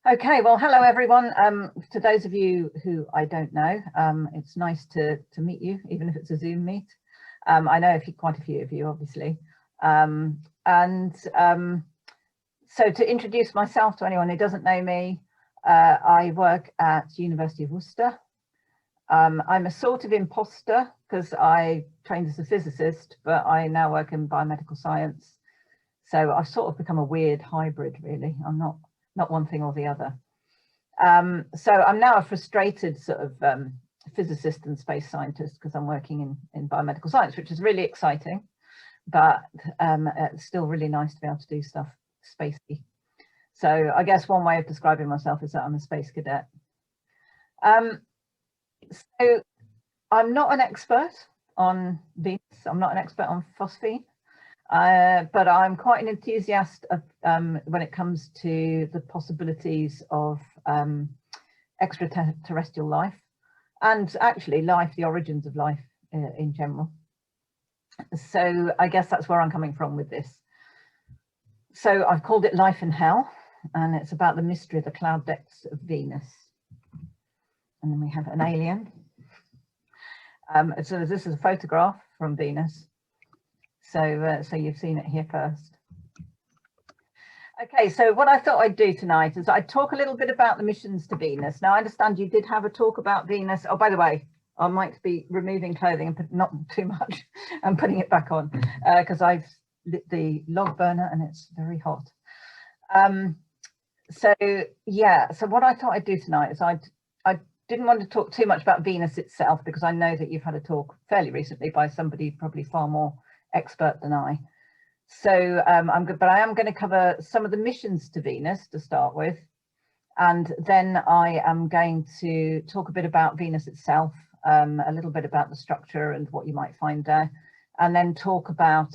Okay, well, hello everyone. To those of you who I don't know, it's nice to meet you, even if it's a Zoom meet. I know quite a few of you, obviously. So to introduce myself to anyone who doesn't know me, I work at University of Worcester. I'm a sort of imposter because I trained as a physicist, but I now work in biomedical science. So I've sort of become a weird hybrid, really. I'm not one thing or the other. So I'm now a frustrated sort of physicist and space scientist because I'm working in biomedical science, which is really exciting, but it's still really nice to be able to do stuff spacey. So I guess one way of describing myself is that I'm a space cadet. So I'm not an expert on Venus. I'm not an expert on phosphine. But I'm quite an enthusiast of, when it comes to the possibilities of extraterrestrial life and actually life, the origins of life in general. So I guess that's where I'm coming from with this. So I've called it Life in Hell, and it's about the mystery of the cloud depths of Venus. And then we have an alien. So this is a photograph from Venus. So you've seen it here first. Okay, so what I thought I'd do tonight is I'd talk a little bit about the missions to Venus. Now, I understand you did have a talk about Venus. Oh, by the way, I might be removing clothing, but not too much, and putting it back on because I've lit the log burner and it's very hot. So what I thought I'd do tonight is I didn't want to talk too much about Venus itself because I know that you've had a talk fairly recently by somebody probably far more expert than I. So but I am going to cover some of the missions to Venus to start with, and then I am going to talk a bit about Venus itself, a little bit about the structure and what you might find there, and then talk about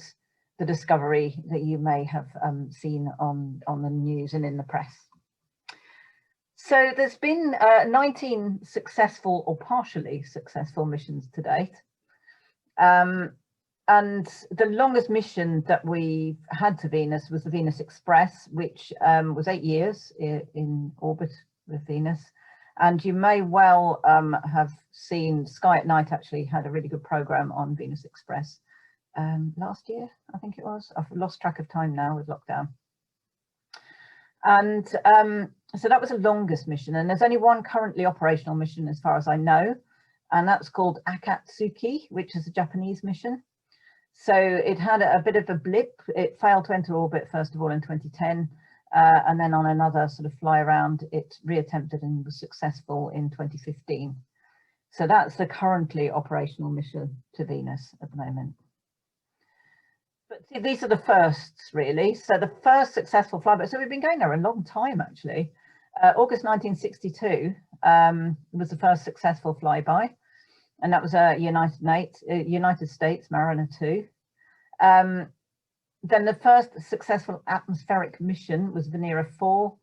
the discovery that you may have seen on the news and in the press. So there's been 19 successful or partially successful missions to date. And the longest mission that we've had to Venus was the Venus Express, which was 8 years in orbit with Venus. And you may well have seen Sky at Night actually had a really good program on Venus Express last year, I think it was. I've lost track of time now with lockdown. And so that was the longest mission. And there's only one currently operational mission as far as I know, and that's called Akatsuki, which is a Japanese mission. So it had a bit of a blip. It failed to enter orbit, first of all, in 2010. And then on another sort of fly around, it reattempted and was successful in 2015. So that's the currently operational mission to Venus at the moment. But see, these are the firsts, really. So the first successful flyby, so we've been going there a long time, actually. August 1962 was the first successful flyby. And that was a United States Mariner 2. Then the first successful atmospheric mission was Venera 4,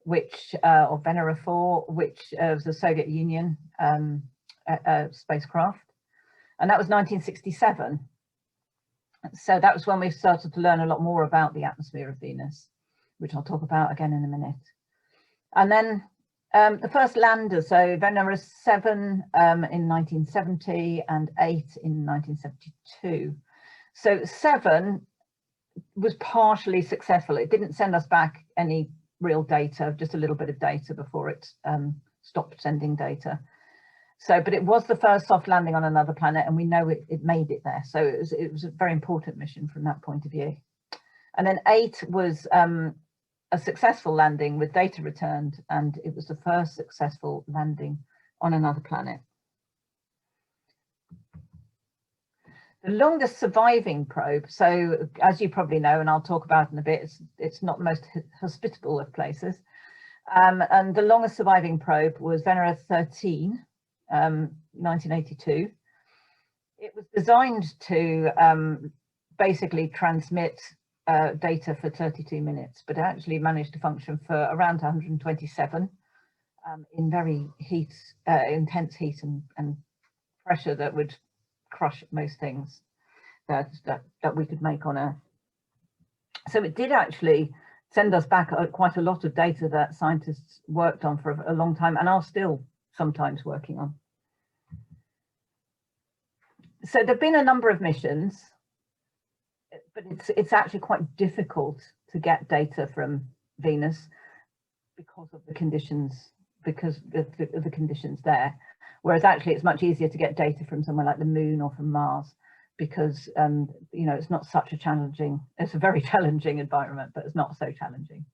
or Venera 4, which was the Soviet Union spacecraft. And that was 1967. So that was when we started to learn a lot more about the atmosphere of Venus, which I'll talk about again in a minute. And then the first lander, so Venera 7 in 1970 and 8 in 1972. So 7 was partially successful. It didn't send us back any real data, just a little bit of data before it stopped sending data. So, but it was the first soft landing on another planet, and we know it made it there. So it was a very important mission from that point of view. And then 8 was a successful landing with data returned, and it was the first successful landing on another planet. The longest surviving probe, so as you probably know, and I'll talk about in a bit, it's not the most hospitable of places. And the longest surviving probe was Venera 13, 1982. It was designed to basically transmit data for 32 minutes, but it actually managed to function for around 127 in very intense heat and pressure that would crush most things that we could make on Earth. So it did actually send us back quite a lot of data that scientists worked on for a long time and are still sometimes working on. So there've been a number of missions, but it's actually quite difficult to get data from Venus because of the conditions, the conditions there. Whereas actually it's much easier to get data from somewhere like the Moon or from Mars, because you know, it's not such a challenging, it's a very challenging environment, but it's not so challenging.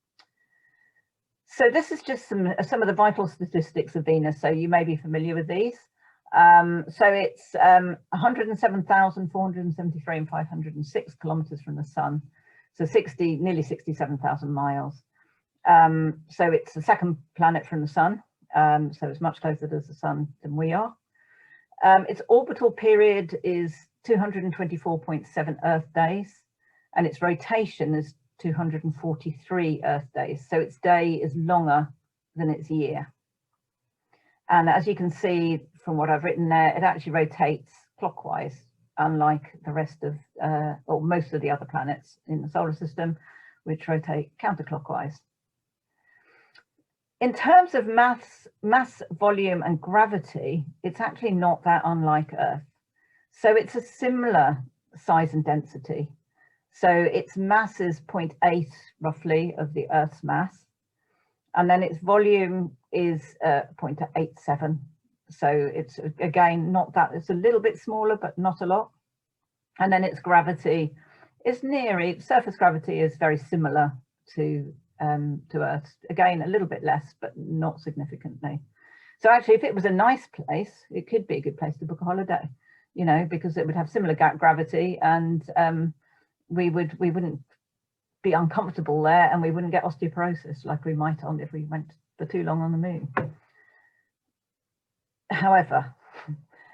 So this is just some of the vital statistics of Venus, so you may be familiar with these. So it's 107,473 and 506 kilometers from the sun, so nearly 67,000 miles. So it's the second planet from the sun, so it's much closer to the sun than we are. Its orbital period is 224.7 Earth days, and its rotation is 243 Earth days. So its day is longer than its year. And as you can see from what I've written there, it actually rotates clockwise, unlike the rest of, or most of the other planets in the solar system, which rotate counterclockwise. In terms of mass, volume and gravity, it's actually not that unlike Earth. So it's a similar size and density. So its mass is 0.8 roughly of the Earth's mass. And then its volume is 0.87. So it's, again, not that, it's a little bit smaller, but not a lot. And then its gravity is surface gravity is very similar to Earth. Again, a little bit less, but not significantly. So actually, if it was a nice place, it could be a good place to book a holiday, you know, because it would have similar gravity, and we wouldn't be uncomfortable there, and we wouldn't get osteoporosis like we might if we went for too long on the Moon. However,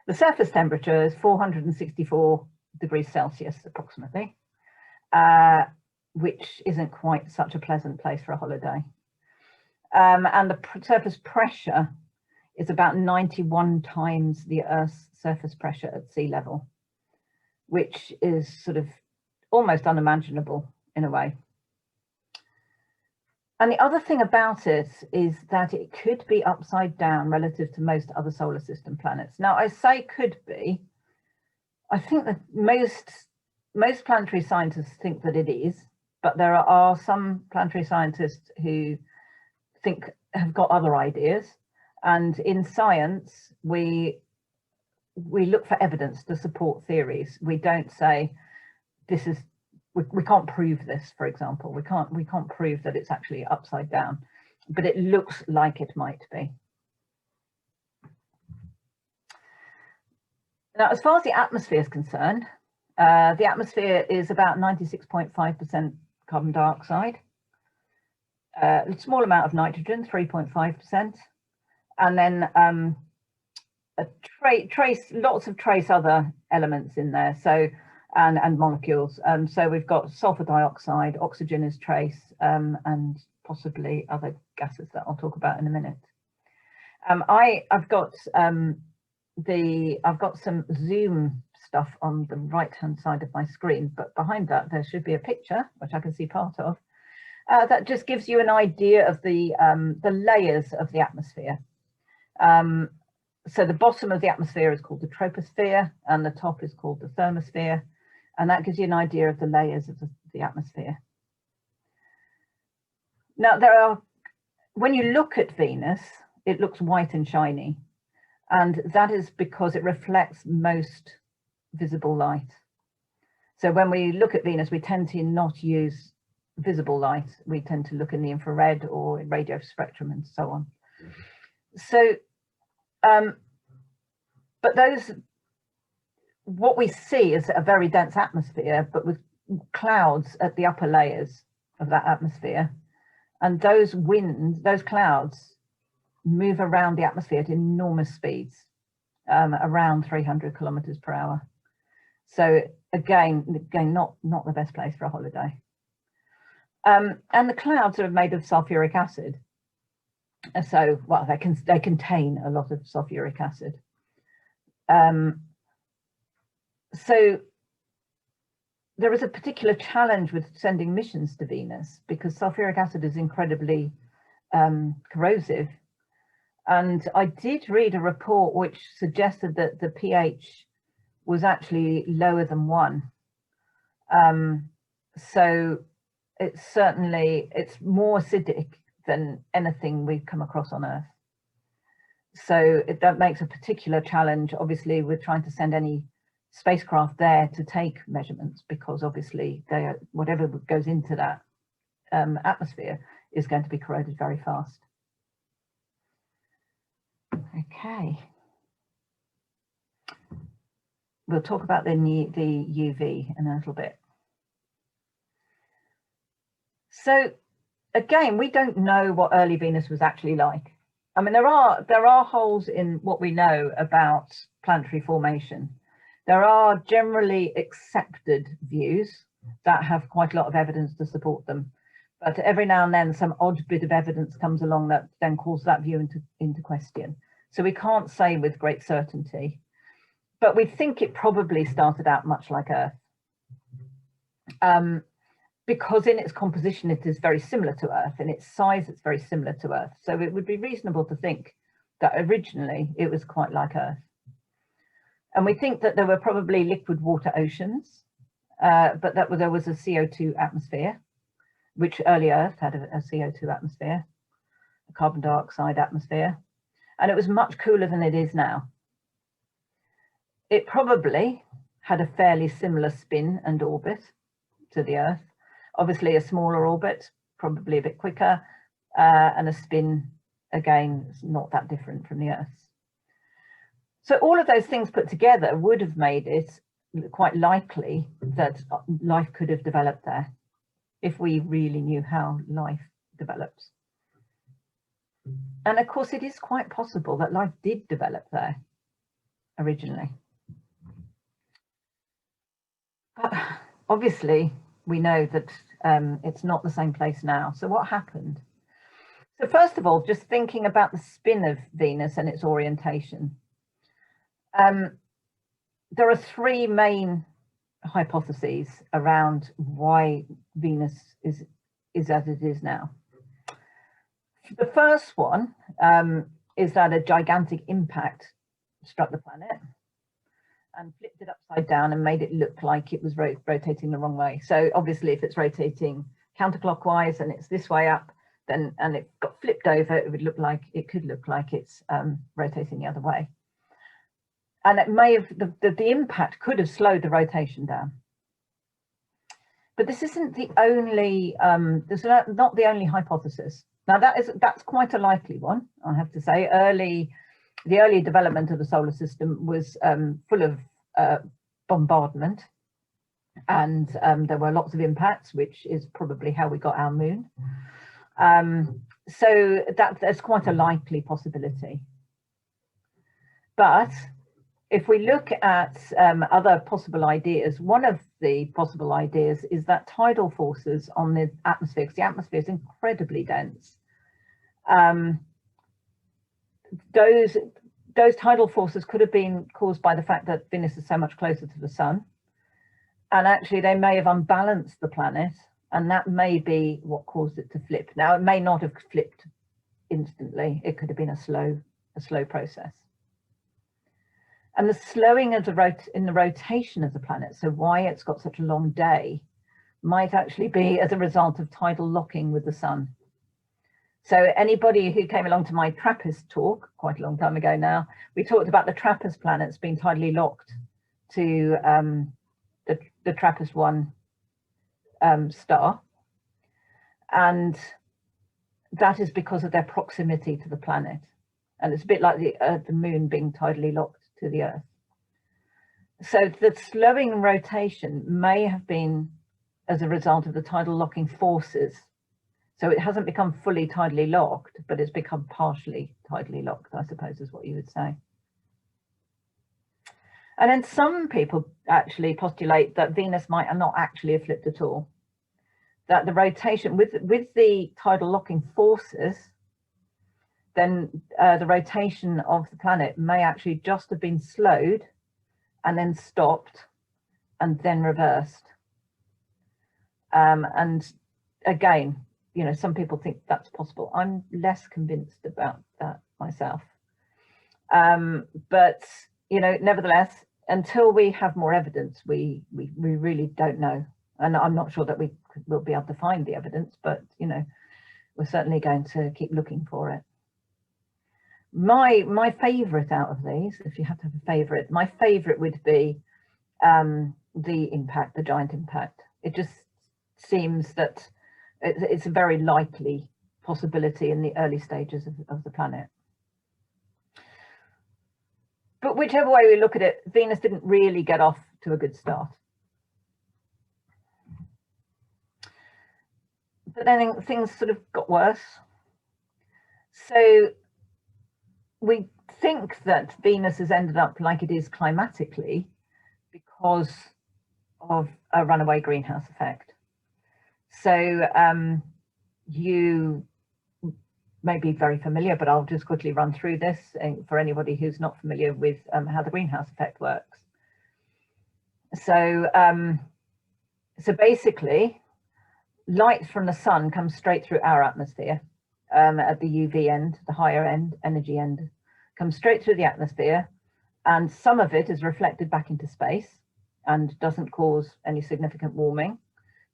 the surface temperature is 464 degrees Celsius approximately, which isn't quite such a pleasant place for a holiday. And the surface pressure is about 91 times the Earth's surface pressure at sea level, which is sort of almost unimaginable in a way. And the other thing about it is that it could be upside down relative to most other solar system planets. Now, I say could be. I think that most planetary scientists think that it is, but there are some planetary scientists who have got other ideas. And in science, we look for evidence to support theories. We don't say this is, we can't prove this, for example. We can't prove that it's actually upside down, but it looks like it might be. Now, as far as the atmosphere is concerned, the atmosphere is about 96.5% carbon dioxide, a small amount of nitrogen, 3.5%, and then lots of trace other elements in there, so and molecules. So we've got sulfur dioxide, oxygen is trace, and possibly other gases that I'll talk about in a minute. I've got some Zoom stuff on the right-hand side of my screen, but behind that there should be a picture, which I can see part of, that just gives you an idea of the layers of the atmosphere. So the bottom of the atmosphere is called the troposphere, and the top is called the thermosphere, and that gives you an idea of the layers of the atmosphere. Now, when you look at Venus, it looks white and shiny, and that is because it reflects most visible light. So when we look at Venus, we tend to not use visible light. We tend to look in the infrared or in radio spectrum and so on. So, but what we see is a very dense atmosphere, but with clouds at the upper layers of that atmosphere. And those clouds move around the atmosphere at enormous speeds, around 300 kilometers per hour. So again, not the best place for a holiday. And the clouds are made of sulfuric acid. So, well, they contain a lot of sulfuric acid. So there is a particular challenge with sending missions to Venus because sulfuric acid is incredibly corrosive. And I did read a report which suggested that the pH was actually lower than 1. So it's more acidic than anything we've come across on Earth. So that makes a particular challenge. Obviously, we're trying to send any spacecraft there to take measurements because obviously whatever goes into that atmosphere is going to be corroded very fast. Okay. We'll talk about the UV in a little bit. So again, we don't know what early Venus was actually like. I mean, there are holes in what we know about planetary formation. There are generally accepted views that have quite a lot of evidence to support them. But every now and then some odd bit of evidence comes along that then calls that view into question. So we can't say with great certainty, but we think it probably started out much like Earth. Because in its composition, it is very similar to Earth. In its size, it's very similar to Earth. So it would be reasonable to think that originally it was quite like Earth. And we think that there were probably liquid water oceans, but that there was a CO2 atmosphere, which early Earth had a CO2 atmosphere, a carbon dioxide atmosphere, and it was much cooler than it is now. It probably had a fairly similar spin and orbit to the Earth. Obviously a smaller orbit, probably a bit quicker, and a spin, again, is not that different from the Earth's. So all of those things put together would have made it quite likely that life could have developed there if we really knew how life develops. And of course, it is quite possible that life did develop there originally. But obviously, we know that it's not the same place now. So what happened? So first of all, just thinking about the spin of Venus and its orientation. There are 3 main hypotheses around why Venus is as it is now. The first one is that a gigantic impact struck the planet and flipped it upside down and made it look like it was rotating the wrong way. So obviously if it's rotating counterclockwise and it's this way up, then and it got flipped over, it could look like it's rotating the other way. And it may have, the impact could have slowed the rotation down. But this isn't the only, this is not the only hypothesis. Now that's quite a likely one, I have to say. The early development of the solar system was full of bombardment, and there were lots of impacts, which is probably how we got our moon. So that's quite a likely possibility. But if we look at other possible ideas, one of the possible ideas is that tidal forces on the atmosphere, because the atmosphere is incredibly dense, those tidal forces could have been caused by the fact that Venus is so much closer to the sun. And actually they may have unbalanced the planet, and that may be what caused it to flip. Now, it may not have flipped instantly. It could have been a slow process. And the slowing of in the rotation of the planet, so why it's got such a long day, might actually be as a result of tidal locking with the sun. So anybody who came along to my TRAPPIST talk quite a long time ago now, we talked about the TRAPPIST planets being tidally locked to the TRAPPIST-1 star. And that is because of their proximity to the planet. And it's a bit like the moon being tidally locked to the Earth. So the slowing rotation may have been as a result of the tidal locking forces. So it hasn't become fully tidally locked, but it's become partially tidally locked, I suppose is what you would say. And then some people actually postulate that Venus might not actually have flipped at all. That the rotation, with the tidal locking forces, then the rotation of the planet may actually just have been slowed and then stopped and then reversed. And again, you know, some people think that's possible. I'm less convinced about that myself. But, you know, nevertheless, until we have more evidence, we really don't know. And I'm not sure that we will be able to find the evidence, but, you know, we're certainly going to keep looking for it. My favourite out of these, if you have to have a favourite, my favourite would be the impact, the giant impact. It just seems that it's a very likely possibility in the early stages of the planet. But whichever way we look at it, Venus didn't really get off to a good start. But then things sort of got worse. So we think that Venus has ended up like it is climatically because of a runaway greenhouse effect. So you may be very familiar, but I'll just quickly run through this for anybody who's not familiar with how the greenhouse effect works. So, so basically, light from the sun comes straight through our atmosphere at the UV end, the higher end, energy end, comes straight through the atmosphere, and some of it is reflected back into space and doesn't cause any significant warming,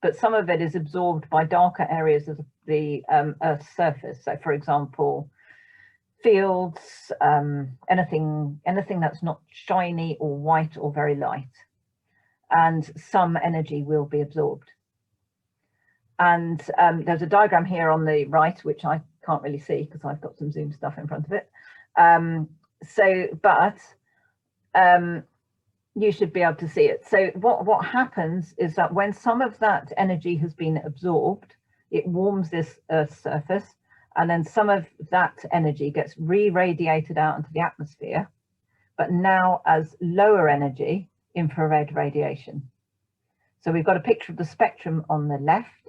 but some of it is absorbed by darker areas of the Earth's surface. So, for example, fields, anything that's not shiny or white or very light, and some energy will be absorbed. And there's a diagram here on the right, which I can't really see because I've got some Zoom stuff in front of it. You should be able to see it. So what happens is that when some of that energy has been absorbed, it warms this Earth's surface, and then some of that energy gets re-radiated out into the atmosphere, but now as lower energy infrared radiation. So we've got a picture of the spectrum on the left,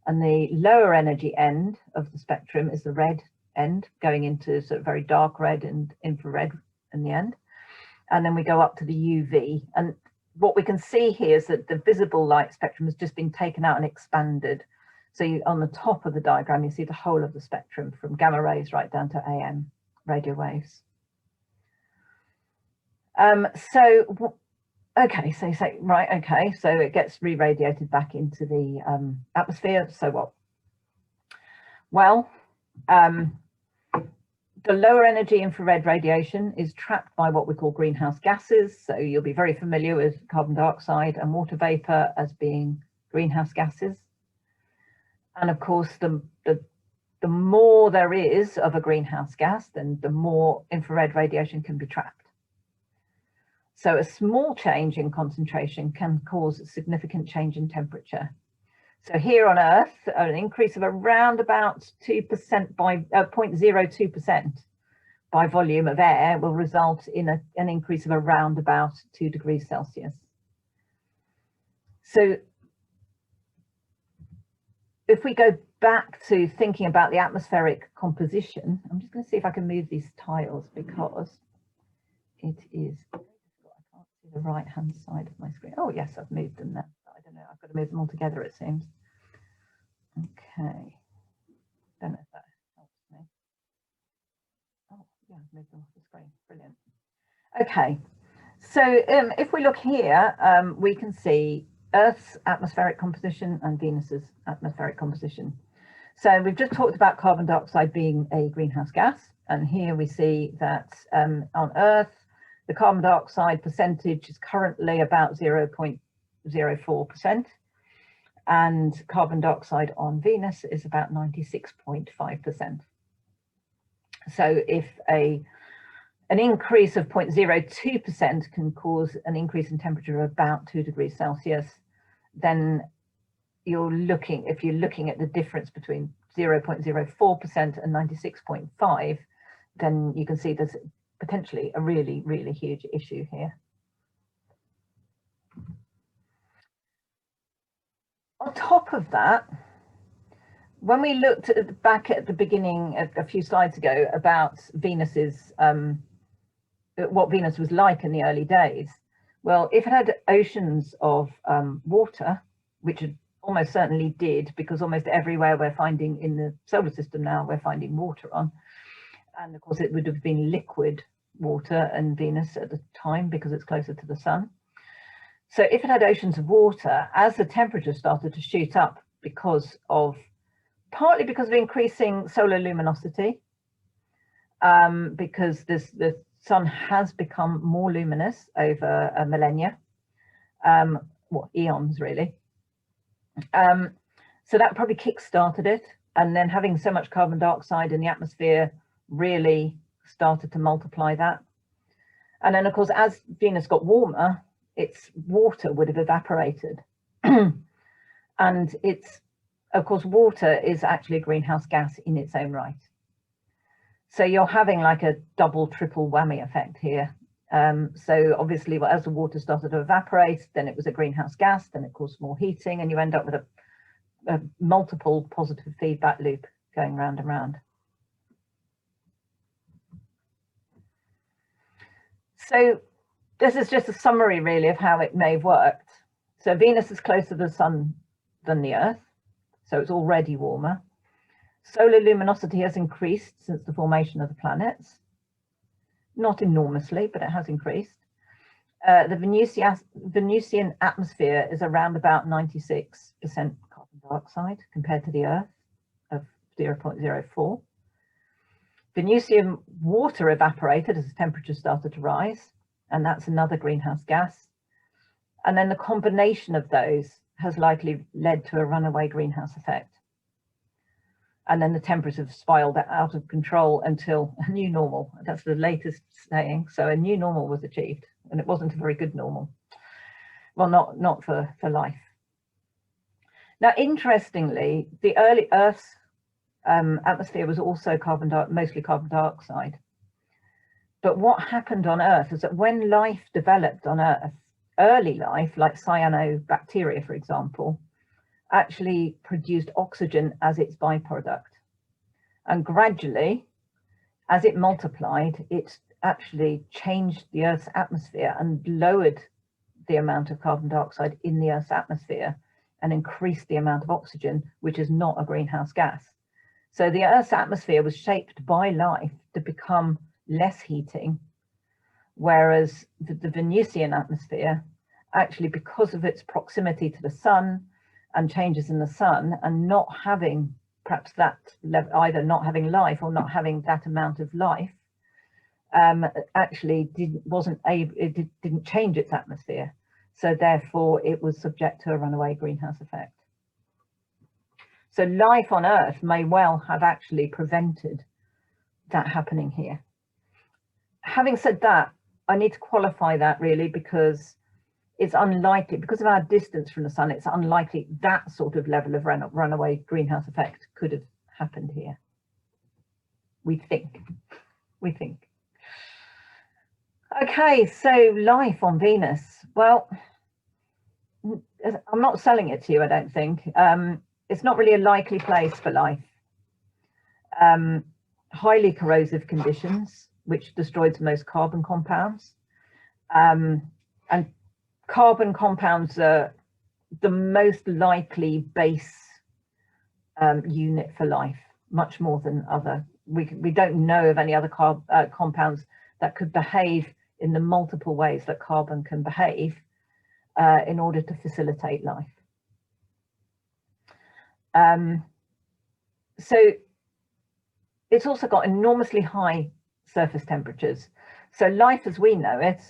and the lower energy end of the spectrum is the red end, going into sort of very dark red and infrared in the end. And then we go up to the UV. And what we can see here is that the visible light spectrum has just been taken out and expanded. So on the top of the diagram, you see the whole of the spectrum from gamma rays right down to AM radio waves. Okay, so you say, right, okay, so it gets re-radiated back into the atmosphere, so what? Well, the lower energy infrared radiation is trapped by what we call greenhouse gases. So you'll be very familiar with carbon dioxide and water vapor as being greenhouse gases. And of course, the more there is of a greenhouse gas, then the more infrared radiation can be trapped. So a small change in concentration can cause a significant change in temperature. So here on Earth, an increase of around about 2% by 0.02% by volume of air will result in an increase of around about 2 degrees Celsius. So if we go back to thinking about the atmospheric composition, I'm just going to see if I can move these tiles because it is, I can't see the right hand side of my screen. Oh yes, I've moved them now. I don't know, I've got to move them all together, it seems. Okay, don't know if that helps me. Oh yeah, I've moved them off the screen, brilliant. Okay, so if we look here, we can see Earth's atmospheric composition and Venus's atmospheric composition. So we've just talked about carbon dioxide being a greenhouse gas, and here we see that on Earth, the carbon dioxide percentage is currently about 0.04%, and carbon dioxide on Venus is about 96.5%. So if an increase of 0.02% can cause an increase in temperature of about 2 degrees Celsius, then if you're looking at the difference between 0.04% and 96.5%, then you can see there's potentially a really, really huge issue here. On top of that, when we looked back at the beginning a few slides ago about Venus's, what Venus was like in the early days, well, if it had oceans of water, which had almost certainly did, because almost everywhere we're finding in the solar system now, we're finding water on. And of course it would have been liquid water in Venus at the time because it's closer to the sun. So if it had oceans of water, as the temperature started to shoot up partly because of increasing solar luminosity, because the sun has become more luminous over millennia, eons really. So that probably kick-started it, and then having so much carbon dioxide in the atmosphere really started to multiply that. And then of course, as Venus got warmer, its water would have evaporated. And of course, water is actually a greenhouse gas in its own right. So you're having like a double, triple whammy effect here. So obviously, as the water started to evaporate, then it was a greenhouse gas, then it caused more heating, and you end up with a multiple positive feedback loop going round and round. So this is just a summary really of how it may have worked. So Venus is closer to the sun than the Earth, so it's already warmer. Solar luminosity has increased since the formation of the planets. Not enormously, but it has increased. The Venusian atmosphere is around about 96% carbon dioxide compared to the Earth of 0.04. Venusian water evaporated as the temperature started to rise, and that's another greenhouse gas. And then the combination of those has likely led to a runaway greenhouse effect. And then the temperatures spiraled out of control until a new normal. That's the latest saying. So a new normal was achieved, and it wasn't a very good normal. Well, not for life. Now, interestingly, the early Earth's atmosphere was also mostly carbon dioxide. But what happened on Earth is that when life developed on Earth, early life, like cyanobacteria, for example, actually produced oxygen as its byproduct. And gradually, as it multiplied, it actually changed the Earth's atmosphere and lowered the amount of carbon dioxide in the Earth's atmosphere and increased the amount of oxygen, which is not a greenhouse gas. So the Earth's atmosphere was shaped by life to become less heating, whereas the Venusian atmosphere, actually because of its proximity to the sun and changes in the sun, and not having perhaps that level, either not having life or not having that amount of life, actually didn't change its atmosphere. So therefore it was subject to a runaway greenhouse effect. So life on Earth may well have actually prevented that happening here. Having said that, I need to qualify that really, because it's unlikely, because of our distance from the sun, it's unlikely that sort of level of runaway greenhouse effect could have happened here. We think. Okay, so life on Venus. Well, I'm not selling it to you, I don't think. It's not really a likely place for life. Highly corrosive conditions, which destroys most carbon compounds. And carbon compounds are the most likely base unit for life, much more than other. We don't know of any other compounds that could behave in the multiple ways that carbon can behave in order to facilitate life. So it's also got enormously high surface temperatures. So life as we know it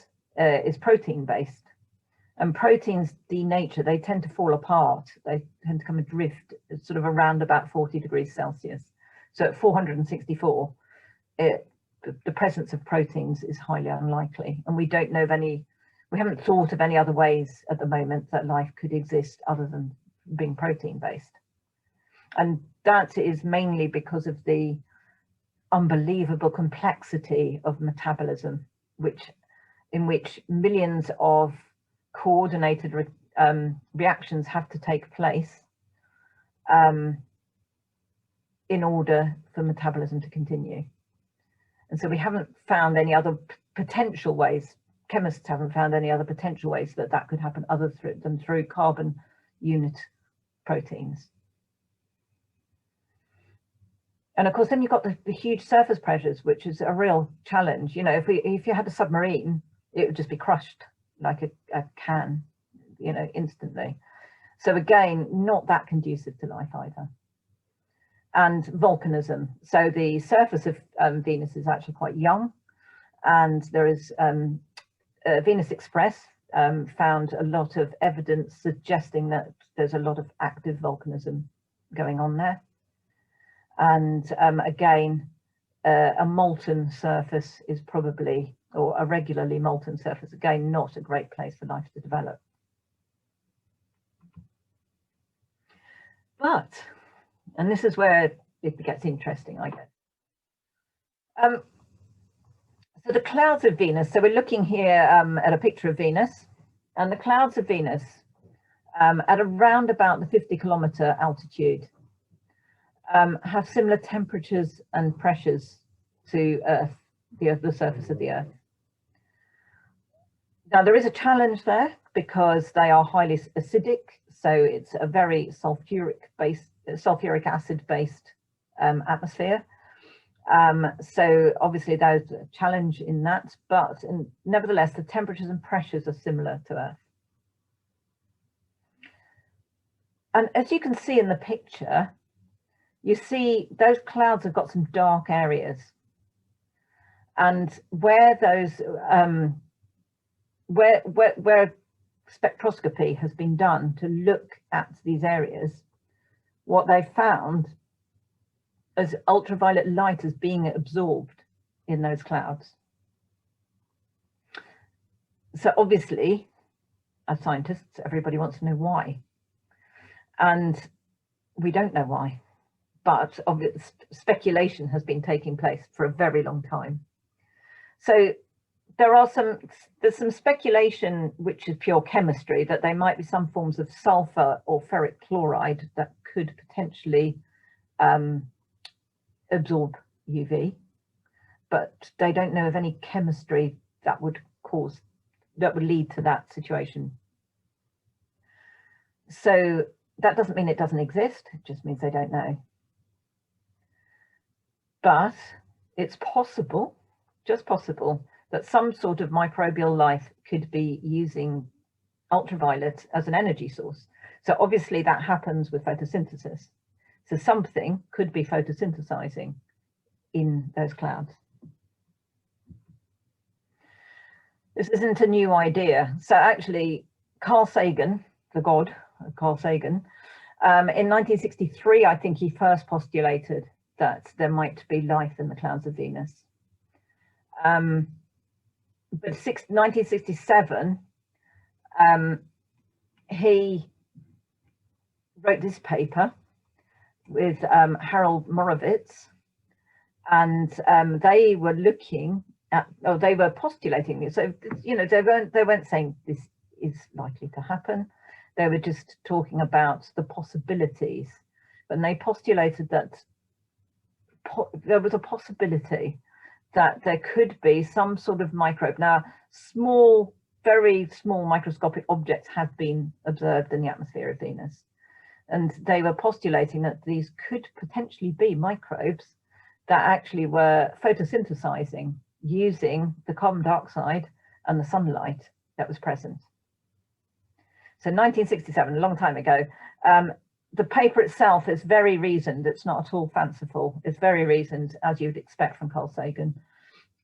is protein based, and proteins denature, they tend to fall apart, they tend to come adrift sort of around about 40 degrees Celsius. So at 464, the presence of proteins is highly unlikely, and we don't know of any, we haven't thought of any other ways at the moment that life could exist other than being protein based. And that is mainly because of the unbelievable complexity of metabolism, in which millions of coordinated reactions have to take place in order for metabolism to continue. And so we haven't found any other potential ways, chemists haven't found any other potential ways that that could happen other than through carbon unit proteins. And of course, then you've got the huge surface pressures, which is a real challenge. You know, if you had a submarine, it would just be crushed like a can, you know, instantly. So again, not that conducive to life either. And volcanism. So the surface of Venus is actually quite young, and there is Venus Express found a lot of evidence suggesting that there's a lot of active volcanism going on there. And again, a molten surface is probably, or a regularly molten surface, again, not a great place for life to develop. But, and this is where it gets interesting, I guess. So the clouds of Venus, so we're looking here at a picture of Venus, and the clouds of Venus at around about the 50-kilometer altitude have similar temperatures and pressures to Earth, the surface of the Earth. Now there is a challenge there because they are highly acidic, so it's a very sulfuric acid based atmosphere. So obviously there's a challenge in that, but nevertheless the temperatures and pressures are similar to Earth. And as you can see in the picture, you see those clouds have got some dark areas, and where those where spectroscopy has been done to look at these areas, what they found is ultraviolet light is being absorbed in those clouds. So obviously, as scientists, everybody wants to know why, and we don't know why. But speculation has been taking place for a very long time. So there's some speculation, which is pure chemistry, that there might be some forms of sulfur or ferric chloride that could potentially absorb UV, but they don't know of any chemistry that would lead to that situation. So that doesn't mean it doesn't exist, it just means they don't know. But it's possible, just possible, that some sort of microbial life could be using ultraviolet as an energy source. So obviously that happens with photosynthesis. So something could be photosynthesizing in those clouds. This isn't a new idea. So actually, Carl Sagan, the god Carl Sagan, in 1963, I think he first postulated that there might be life in the clouds of Venus. But 1967, he wrote this paper with Harold Moravitz, and they were looking at, or they were postulating this. So, you know, they weren't saying this is likely to happen. They were just talking about the possibilities, and they postulated that there was a possibility that there could be some sort of microbe. Now, very small microscopic objects have been observed in the atmosphere of Venus, and they were postulating that these could potentially be microbes that actually were photosynthesizing using the carbon dioxide and the sunlight that was present. So 1967, a long time ago. The paper itself is very reasoned. It's not at all fanciful. It's very reasoned, as you'd expect from Carl Sagan,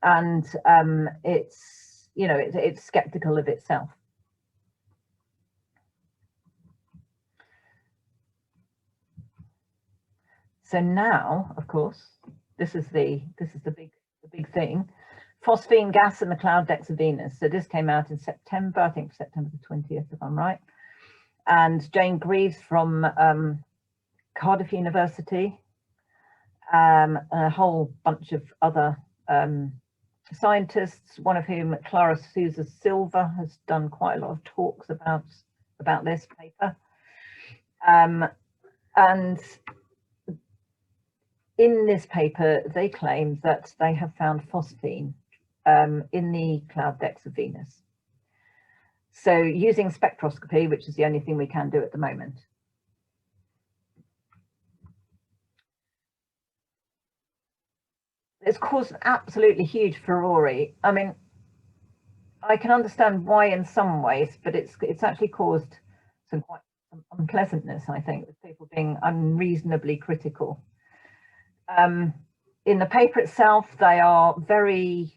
and it's, you know, it's skeptical of itself. So now, of course, this is the big thing. Phosphine gas in the cloud decks of Venus. So this came out in September, I think September the 20th, if I'm right. And Jane Greaves from Cardiff University, a whole bunch of other scientists, one of whom, Clara Souza Silva, has done quite a lot of talks about this paper. And in this paper, they claim that they have found phosphine in the cloud decks of Venus. So using spectroscopy, which is the only thing we can do at the moment. it's caused absolutely huge furore. I mean, I can understand why in some ways, but it's actually caused some unpleasantness, I think, with people being unreasonably critical. In the paper itself, they are very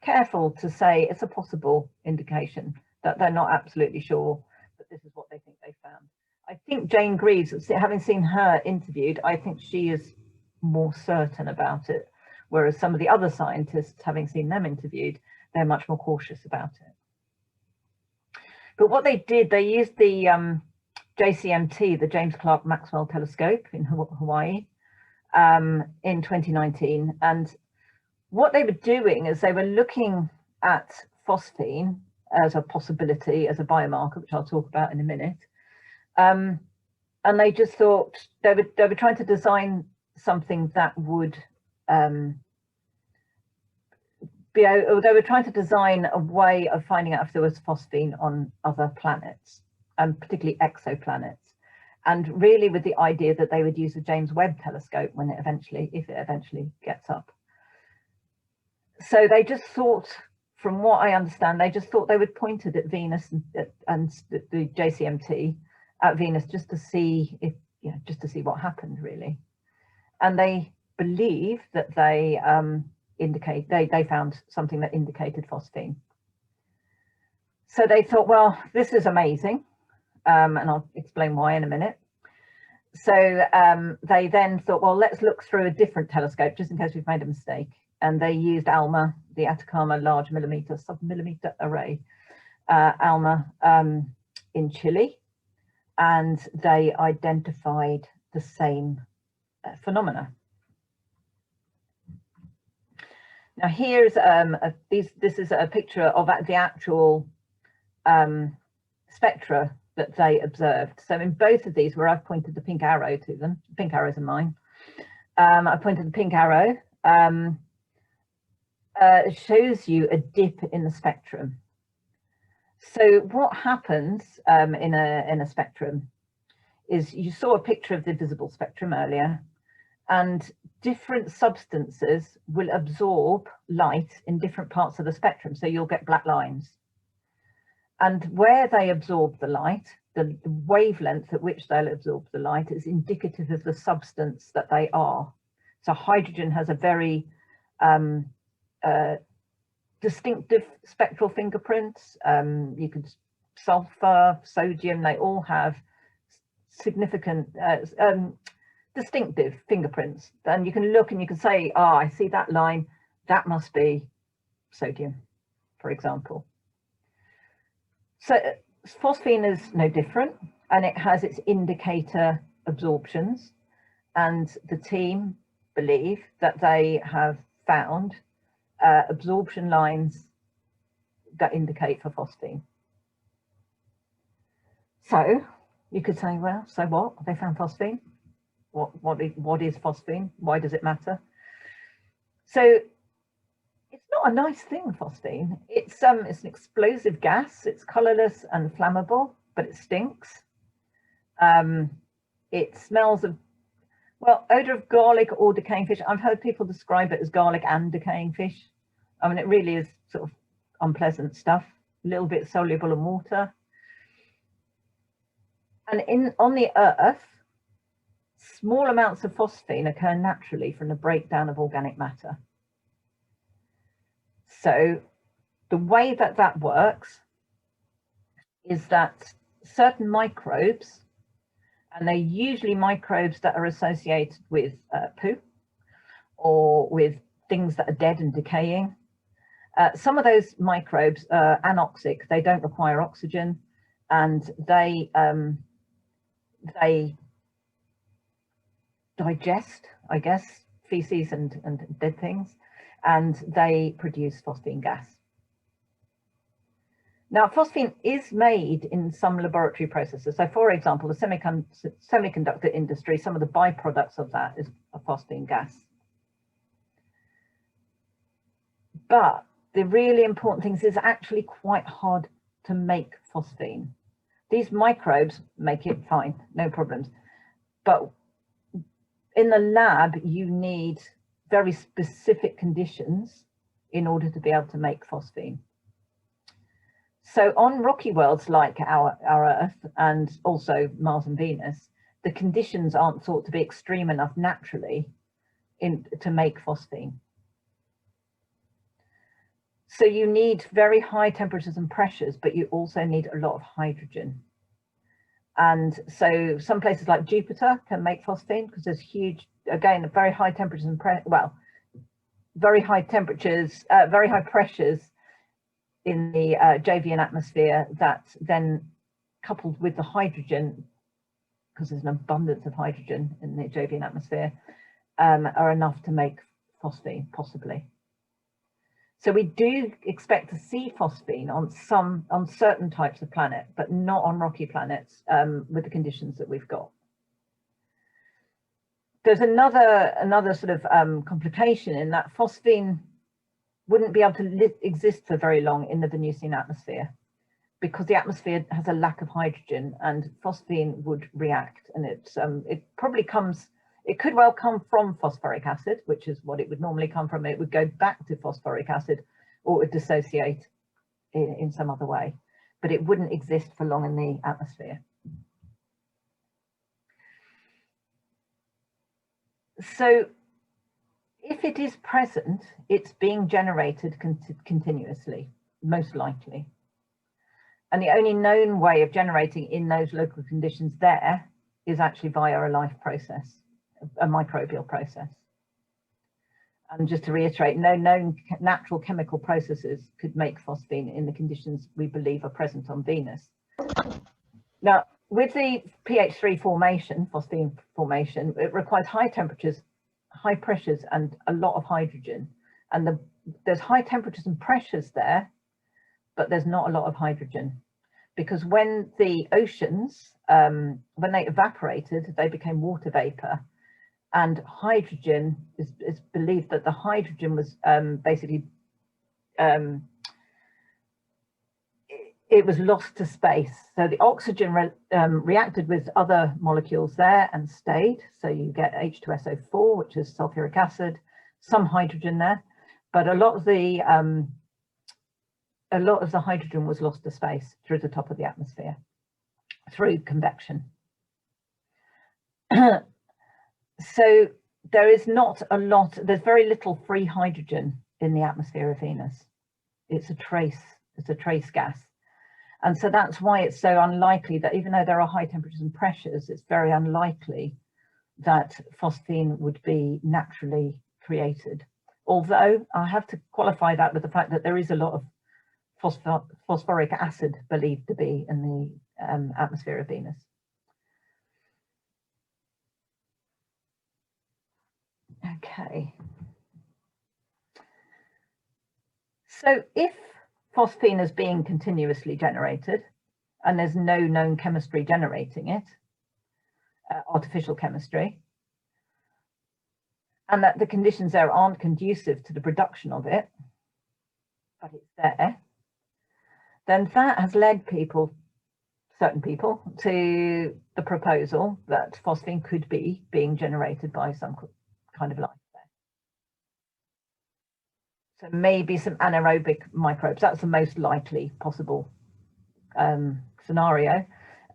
careful to say it's a possible indication, that they're not absolutely sure, but this is what they think they found. I think Jane Greaves, having seen her interviewed, I think she is more certain about it, whereas some of the other scientists, having seen them interviewed, they're much more cautious about it. But what they did, they used the JCMT, the James Clerk Maxwell Telescope in Hawaii in 2019. And what they were doing is they were looking at phosphine as a possibility, as a biomarker, which I'll talk about in a minute. And they just thought they were trying to design something that would they were trying to design a way of finding out if there was phosphine on other planets, and particularly exoplanets, and really with the idea that they would use the James Webb Telescope when it eventually, if it eventually gets up. So they just thought, from what I understand, they just thought they would point it at Venus and the JCMT at Venus just to see if, you know, just to see what happened really. And they believe that they they found something that indicated phosphine. So they thought, well, this is amazing, and I'll explain why in a minute. So they then thought, well, let's look through a different telescope just in case we've made a mistake. And they used ALMA, the Atacama Large Millimeter Submillimeter Array, ALMA, in Chile, and they identified the same phenomena. Now here's this is a picture of the actual spectra that they observed. So in both of these, where I've pointed the pink arrow to them, pink arrows are mine. I pointed the pink arrow. It shows you a dip in the spectrum. So what happens in a spectrum is, you saw a picture of the visible spectrum earlier, and different substances will absorb light in different parts of the spectrum. So you'll get black lines. And where they absorb the light, the wavelength at which they'll absorb the light is indicative of the substance that they are. So hydrogen has a very distinctive spectral fingerprints. You could sulfur, sodium, they all have significant distinctive fingerprints. And you can look and you can say, oh, I see that line, that must be sodium, for example. So phosphine is no different, and it has its indicator absorptions, and the team believe that they have found absorption lines that indicate for phosphine. So you could say, well, so what? They found phosphine. What is phosphine? Why does it matter? So it's not a nice thing, phosphine. It's an explosive gas. It's colorless and flammable, but it stinks. It smells of, well, odor of garlic or decaying fish. I've heard people describe it as garlic and decaying fish. I mean, it really is sort of unpleasant stuff, a little bit soluble in water. And on the Earth, small amounts of phosphine occur naturally from the breakdown of organic matter. So the way that that works is that certain microbes, and they're usually microbes that are associated with poo or with things that are dead and decaying. Some of those microbes are anoxic, they don't require oxygen, and they digest, I guess, feces and dead things, and they produce phosphine gas. Now, phosphine is made in some laboratory processes. So, for example, the semiconductor industry, some of the byproducts of that is a phosphine gas. But the really important thing is it's actually quite hard to make phosphine. These microbes make it fine, no problems. But in the lab, you need very specific conditions in order to be able to make phosphine. So on rocky worlds like our Earth and also Mars and Venus, the conditions aren't thought to be extreme enough naturally to make phosphine. So you need very high temperatures and pressures, but you also need a lot of hydrogen. And so some places like Jupiter can make phosphine because there's huge, again, very high temperatures and very high temperatures, very high pressures in the Jovian atmosphere that then, coupled with the hydrogen, because there's an abundance of hydrogen in the Jovian atmosphere, are enough to make phosphine, possibly. So we do expect to see phosphine on certain types of planet, but not on rocky planets with the conditions that we've got. There's another sort of complication in that phosphine wouldn't be able to exist for very long in the Venusian atmosphere because the atmosphere has a lack of hydrogen, and phosphine would react, and it could well come from phosphoric acid, which is what it would normally come from. It would go back to phosphoric acid, or it would dissociate in some other way, but it wouldn't exist for long in the atmosphere. So if it is present, it's being generated continuously, most likely. And the only known way of generating in those local conditions there is actually via a life process, a microbial process. And just to reiterate, no known natural chemical processes could make phosphine in the conditions we believe are present on Venus. Now, with the pH3 formation, phosphine formation, it requires high temperatures, high pressures, and a lot of hydrogen. And there's high temperatures and pressures there, but there's not a lot of hydrogen. Because when the oceans, when they evaporated, they became water vapor. And hydrogen is believed that the hydrogen was basically, it was lost to space. So the oxygen reacted with other molecules there and stayed. So you get H2SO4, which is sulfuric acid, some hydrogen there, but a lot of the hydrogen was lost to space through the top of the atmosphere, through convection. So there is not a lot, there's very little free hydrogen in the atmosphere of Venus. It's a trace gas. And so that's why it's so unlikely that, even though there are high temperatures and pressures, it's very unlikely that phosphine would be naturally created. Although I have to qualify that with the fact that there is a lot of phosphoric acid believed to be in the atmosphere of Venus. Okay. So if phosphine is being continuously generated and there's no known chemistry generating it, artificial chemistry, and that the conditions there aren't conducive to the production of it, but it's there, then that has led certain people, to the proposal that phosphine could be being generated by some kind of life there. So maybe some anaerobic microbes, that's the most likely possible scenario.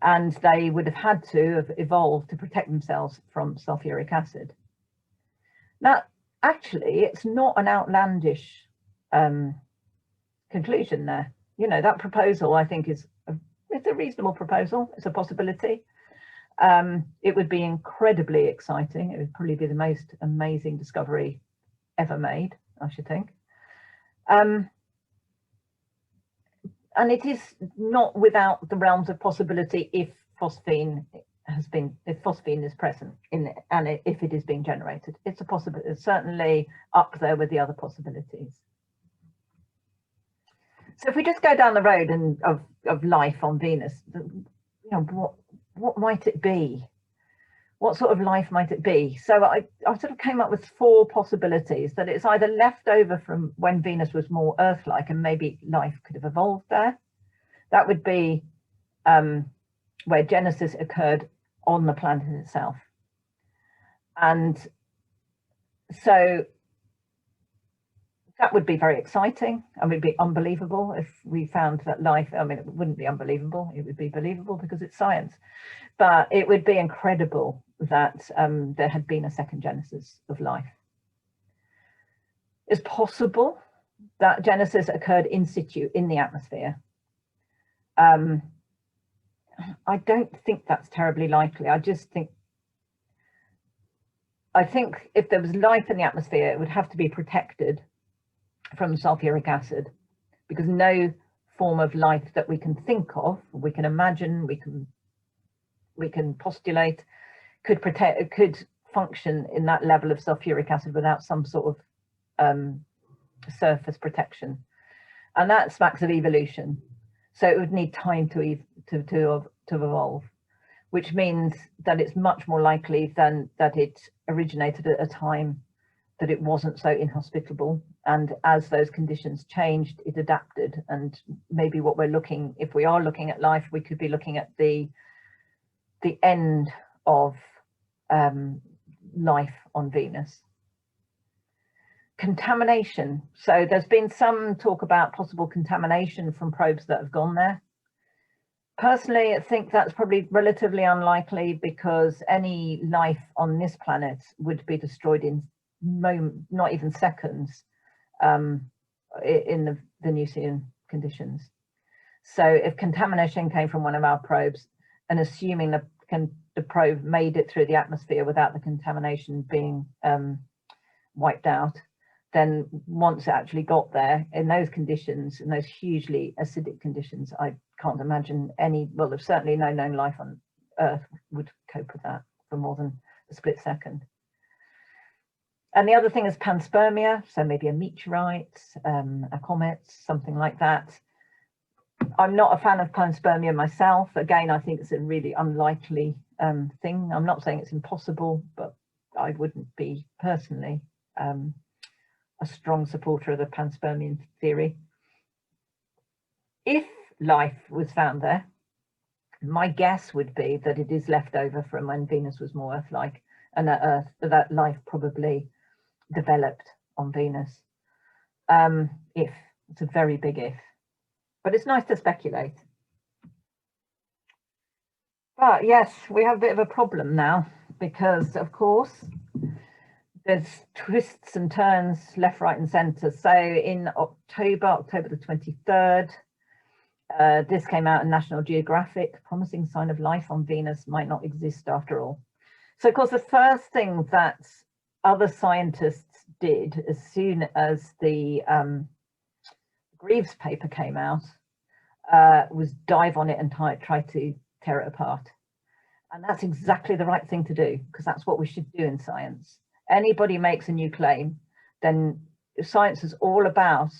And they would have had to have evolved to protect themselves from sulfuric acid. Now, actually, it's not an outlandish conclusion there. You know, that proposal, I think, it's a reasonable proposal. It's a possibility. It would be incredibly exciting. It would probably be the most amazing discovery ever made, I should think. And it is not without the realms of possibility if phosphine is present in it, and if it is being generated. It's a possibility. It's certainly up there with the other possibilities. So if we just go down the road of life on Venus, you know, what might it be? What sort of life might it be? So I sort of came up with 4 possibilities, that it's either left over from when Venus was more Earth-like and maybe life could have evolved there. That would be where Genesis occurred on the planet itself. And so That would be very exciting. I mean, it'd be unbelievable if we found that life, I mean, it wouldn't be unbelievable, it would be believable because it's science, but it would be incredible that there had been a second genesis of life. It's possible that genesis occurred in situ in the atmosphere. I don't think that's terribly likely. I think if there was life in the atmosphere, it would have to be protected from sulfuric acid, because no form of life that we can think of, we can imagine, we can postulate, could function in that level of sulfuric acid without some sort of surface protection, and that smacks of evolution. So it would need time to evolve, which means that it's much more likely than that it originated at a time that it wasn't so inhospitable, and as those conditions changed, it adapted. And maybe what we're looking, if we are looking at life, we could be looking at the end of life on Venus. Contamination. So there's been some talk about possible contamination from probes that have gone there. Personally, I think that's probably relatively unlikely, because any life on this planet would be destroyed in not even seconds in the Venusian conditions. So if contamination came from one of our probes, and assuming the probe made it through the atmosphere without the contamination being wiped out, then once it actually got there in those conditions, in those hugely acidic conditions, I can't imagine well, there's certainly no known life on Earth would cope with that for more than a split second. And the other thing is panspermia, so maybe a meteorite, a comet, something like that. I'm not a fan of panspermia myself. Again, I think it's a really unlikely thing. I'm not saying it's impossible, but I wouldn't be personally a strong supporter of the panspermian theory. If life was found there, my guess would be that it is left over from when Venus was more Earth-like, and that life probably developed on Venus. If it's a very big if, but it's nice to speculate. But yes, we have a bit of a problem now, because of course there's twists and turns left, right and centre. So in October the 23rd, this came out in National Geographic: promising sign of life on Venus might not exist after all. So of course the first thing that other scientists did as soon as the Greaves paper came out was dive on it and try to tear it apart. And that's exactly the right thing to do, because that's what we should do in science. Anybody makes a new claim, then science is all about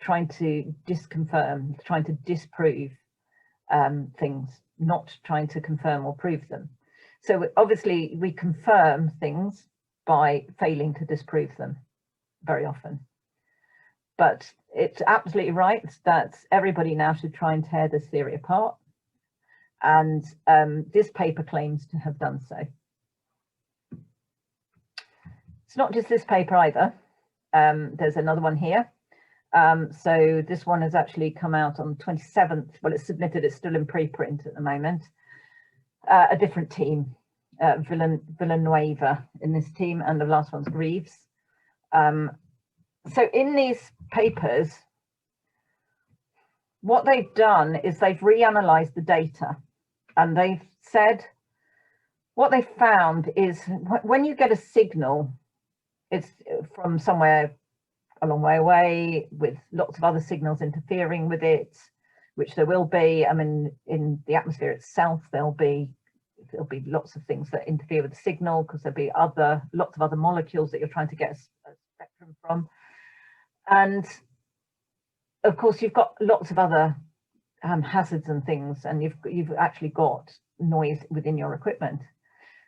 trying to disconfirm, trying to disprove things, not trying to confirm or prove them. So obviously we confirm things by failing to disprove them very often. But it's absolutely right that everybody now should try and tear this theory apart. And this paper claims to have done so. It's not just this paper either. There's another one here. So this one has actually come out on the 27th. Well, it's submitted, it's still in preprint at the moment. A different team, Villanueva in this team, and the last one's Greaves. So in these papers, what they've done is they've reanalyzed the data, and they've said what they found is when you get a signal, it's from somewhere a long way away with lots of other signals interfering with it, which there will be. I mean, in the atmosphere itself, there'll be lots of things that interfere with the signal, because there'll be lots of other molecules that you're trying to get a spectrum from. And of course, you've got lots of other hazards and things, and you've actually got noise within your equipment.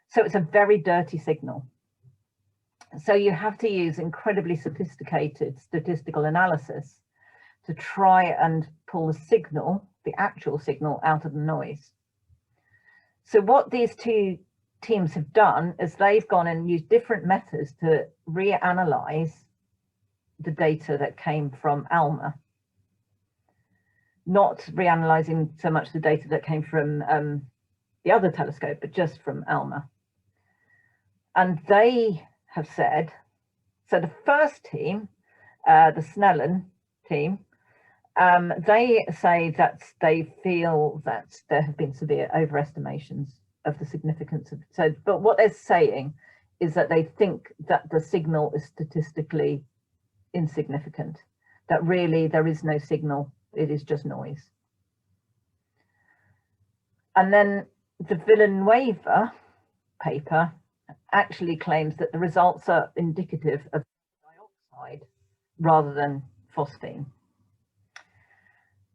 So it's a very dirty signal. So you have to use incredibly sophisticated statistical analysis to try and pull the signal, the actual signal, out of the noise. So what these two teams have done is they've gone and used different methods to reanalyze the data that came from ALMA, not reanalyzing so much the data that came from the other telescope, but just from ALMA. And they have said, so the first team, the Snellen team, they say that they feel that there have been severe overestimations of the significance of, so, but what they're saying is that they think that the signal is statistically insignificant, that really there is no signal, it is just noise. And then the Villanueva paper actually claims that the results are indicative of dioxide rather than phosphine.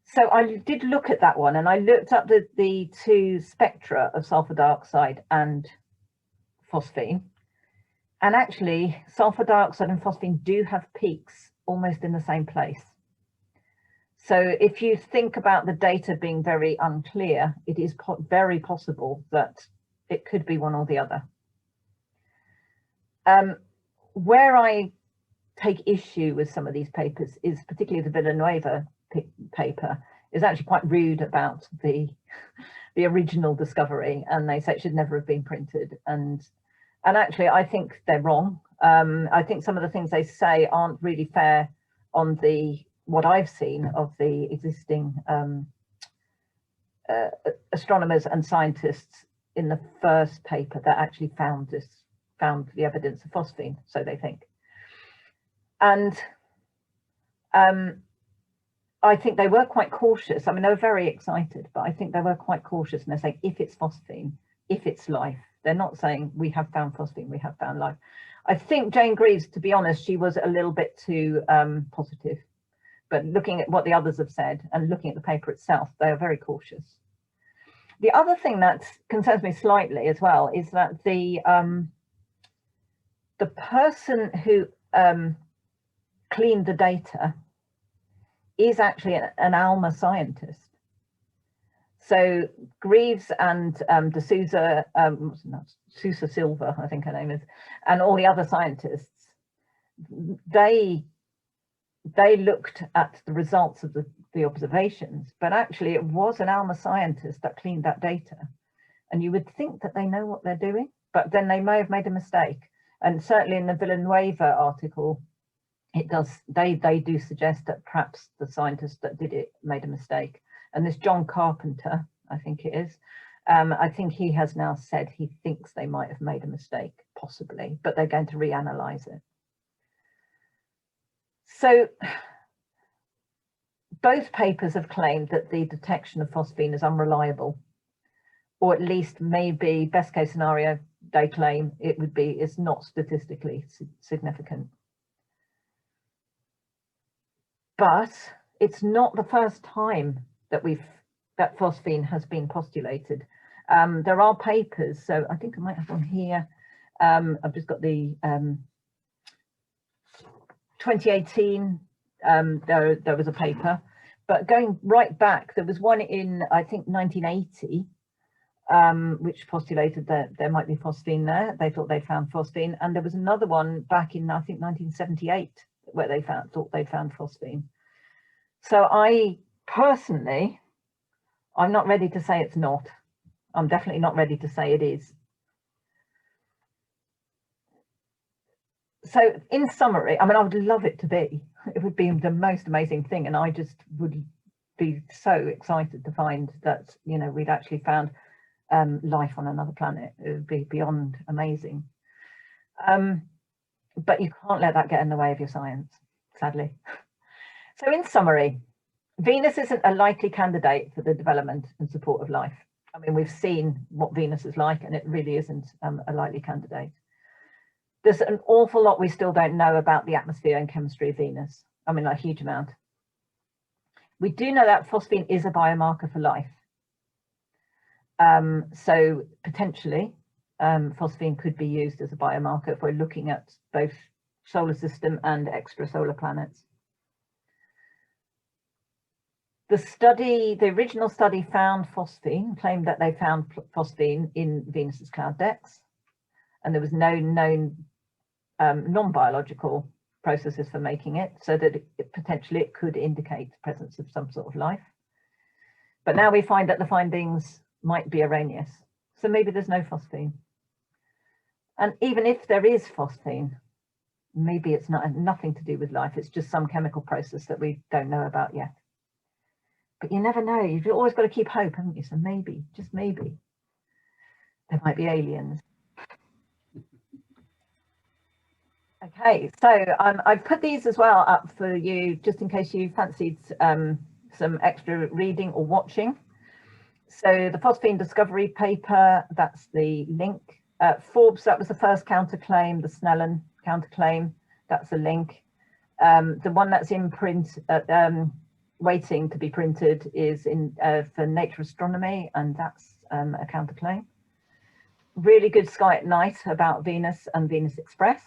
So I did look at that one, and I looked up the two spectra of sulfur dioxide and phosphine. And actually, sulfur dioxide and phosphine do have peaks almost in the same place. So if you think about the data being very unclear, it is very possible that it could be one or the other. Where I take issue with some of these papers is particularly the Villanueva paper is actually quite rude about the original discovery, and they say it should never have been printed. And actually, I think they're wrong. I think some of the things they say aren't really fair on what I've seen of the existing astronomers and scientists in the first paper that actually found the evidence of phosphine, so they think. And I think they were quite cautious. I mean, they were very excited, but I think they were quite cautious, and they're saying if it's phosphine, if it's life. They're not saying we have found phosphine, we have found life. I think Jane Greaves, to be honest, she was a little bit too positive. But looking at what the others have said and looking at the paper itself, they are very cautious. The other thing that concerns me slightly as well is that the person who cleaned the data is actually an ALMA scientist. So Greaves and D'Souza, Sousa Silva, I think her name is, and all the other scientists, they looked at the results of the observations, but actually it was an ALMA scientist that cleaned that data. And you would think that they know what they're doing, but then they may have made a mistake. And certainly in the Villanueva article, they do suggest that perhaps the scientist that did it made a mistake. And this John Carpenter, I think it is, I think he has now said he thinks they might have made a mistake, possibly, but they're going to reanalyze it. So both papers have claimed that the detection of phosphine is unreliable, or at least maybe best case scenario, they claim it's not statistically significant. But it's not the first time that phosphine has been postulated. There are papers, so I think I might have one here. I've just got the 2018, there was a paper, but going right back, there was one in, I think, 1980, which postulated that there might be phosphine there. They thought they'd found phosphine. And there was another one back in, I think, 1978, where they thought they'd found phosphine. So I personally, I'm not ready to say it's not. I'm definitely not ready to say it is. So in summary, I mean, I would love it to be. It would be the most amazing thing. And I just would be so excited to find that, you know, we'd actually found life on another planet. It would be beyond amazing. But you can't let that get in the way of your science, sadly. So in summary, Venus isn't a likely candidate for the development and support of life. I mean, we've seen what Venus is like, and it really isn't a likely candidate. There's an awful lot we still don't know about the atmosphere and chemistry of Venus. I mean, a huge amount. We do know that phosphine is a biomarker for life. So potentially, phosphine could be used as a biomarker if we're looking at both solar system and extrasolar planets. The original study found phosphine, claimed that they found phosphine in Venus's cloud decks, and there was no known non-biological processes for making it, so that potentially it could indicate the presence of some sort of life. But now we find that the findings might be erroneous. So maybe there's no phosphine. And even if there is phosphine, maybe it's nothing to do with life. It's just some chemical process that we don't know about yet. But you never know. You've always got to keep hope, haven't you? So maybe, just maybe, there might be aliens. Okay, so I've put these as well up for you, just in case you fancied some extra reading or watching. So the phosphine discovery paper, that's the link. Forbes, that was the first counterclaim, the Snellen counterclaim, that's a link. The one that's in print, waiting to be printed, is in for Nature Astronomy, and that's a counterclaim. Really good Sky at Night about Venus and Venus Express.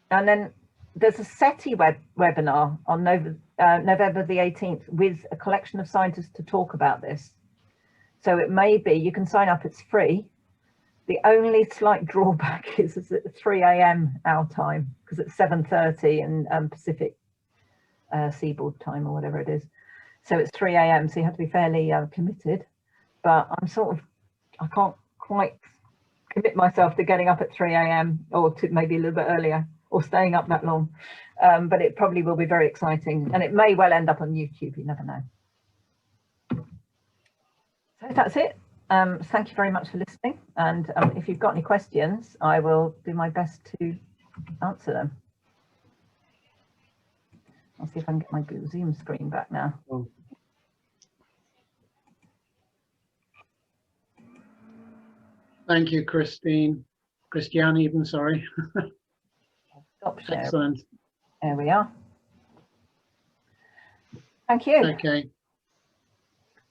And then there's a SETI webinar on November the 18th with a collection of scientists to talk about this. So it may be, you can sign up, it's free. The only slight drawback is it's at 3 AM our time, because it's 7:30 in Pacific seaboard time or whatever it is. So it's 3 AM, so you have to be fairly committed. But I'm sort of, I can't quite commit myself to getting up at 3 AM or to maybe a little bit earlier, or staying up that long, but it probably will be very exciting, and it may well end up on YouTube, you never know. So that's it. Thank you very much for listening, and if you've got any questions, I will do my best to answer them. I'll see if I can get my Google Zoom screen back now. Thank you, Christianne, even, sorry. Stop sharing. Excellent. There we are. Thank you. Okay.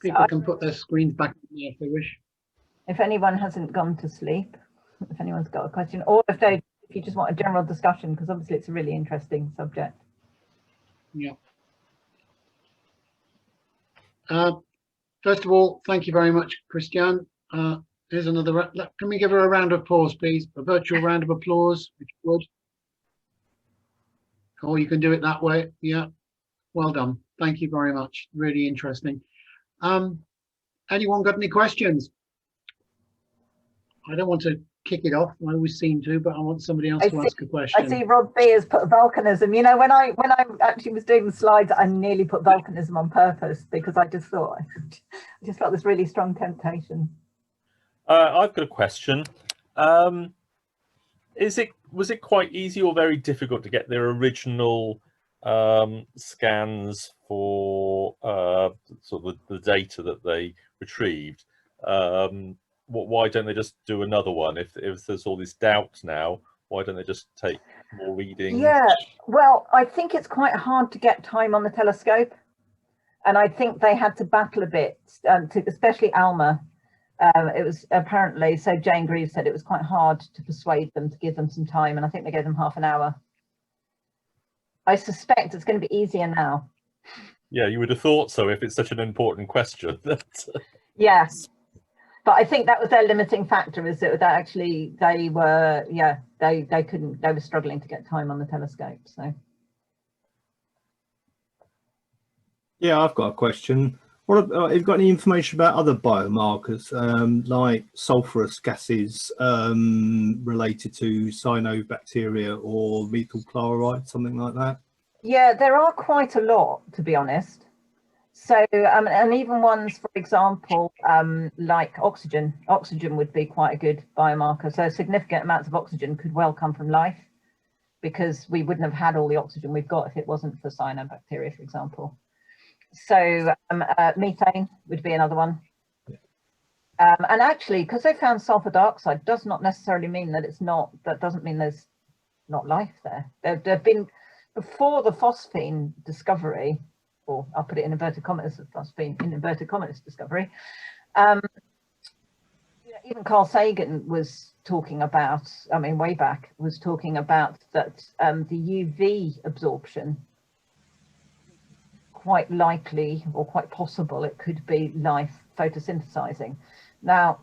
People can put their screens back on there if they wish. If anyone hasn't gone to sleep, if anyone's got a question, or if you just want a general discussion, because obviously it's a really interesting subject. Yeah. First of all, thank you very much, Christianne. Here's another. Can we give her a round of applause, please? A virtual round of applause, if you would. Or you can do it that way. Yeah. Well done. Thank you very much. Really interesting. Anyone got any questions? I don't want to kick it off. I always seem to, but I want somebody else to ask a question. I see Rob B has put volcanism. You know, when I actually was doing the slides, I nearly put volcanism on purpose, because I just thought, I just felt this really strong temptation. I've got a question. Was it quite easy or very difficult to get their original scans for sort of the data that they retrieved? Why don't they just do another one? If there's all this doubt now, why don't they just take more readings? Yeah, well, I think it's quite hard to get time on the telescope, and I think they had to battle a bit, especially ALMA. It was apparently, so Jane Greaves said it was quite hard to persuade them to give them some time, and I think they gave them half an hour. I suspect it's going to be easier now. Yeah, you would have thought so if it's such an important question. Yes, but I think that was their limiting factor, is that actually they were, yeah, they were struggling to get time on the telescope. So yeah, I've got a question. What have you got any information about other biomarkers like sulfurous gases related to cyanobacteria or methyl chloride, something like that? Yeah, there are quite a lot, to be honest. So and even ones, for example, like oxygen. Oxygen would be quite a good biomarker. So significant amounts of oxygen could well come from life, because we wouldn't have had all the oxygen we've got if it wasn't for cyanobacteria, for example. So methane would be another one. And actually, because they found sulfur dioxide, does not necessarily mean that it's not, that doesn't mean there's not life there. There have been, before the phosphine discovery, or I'll put it in inverted commas, phosphine in inverted commas discovery, even Carl Sagan was talking about, I mean, way back, was talking about that the UV absorption, quite likely or quite possible it could be life photosynthesizing. Now,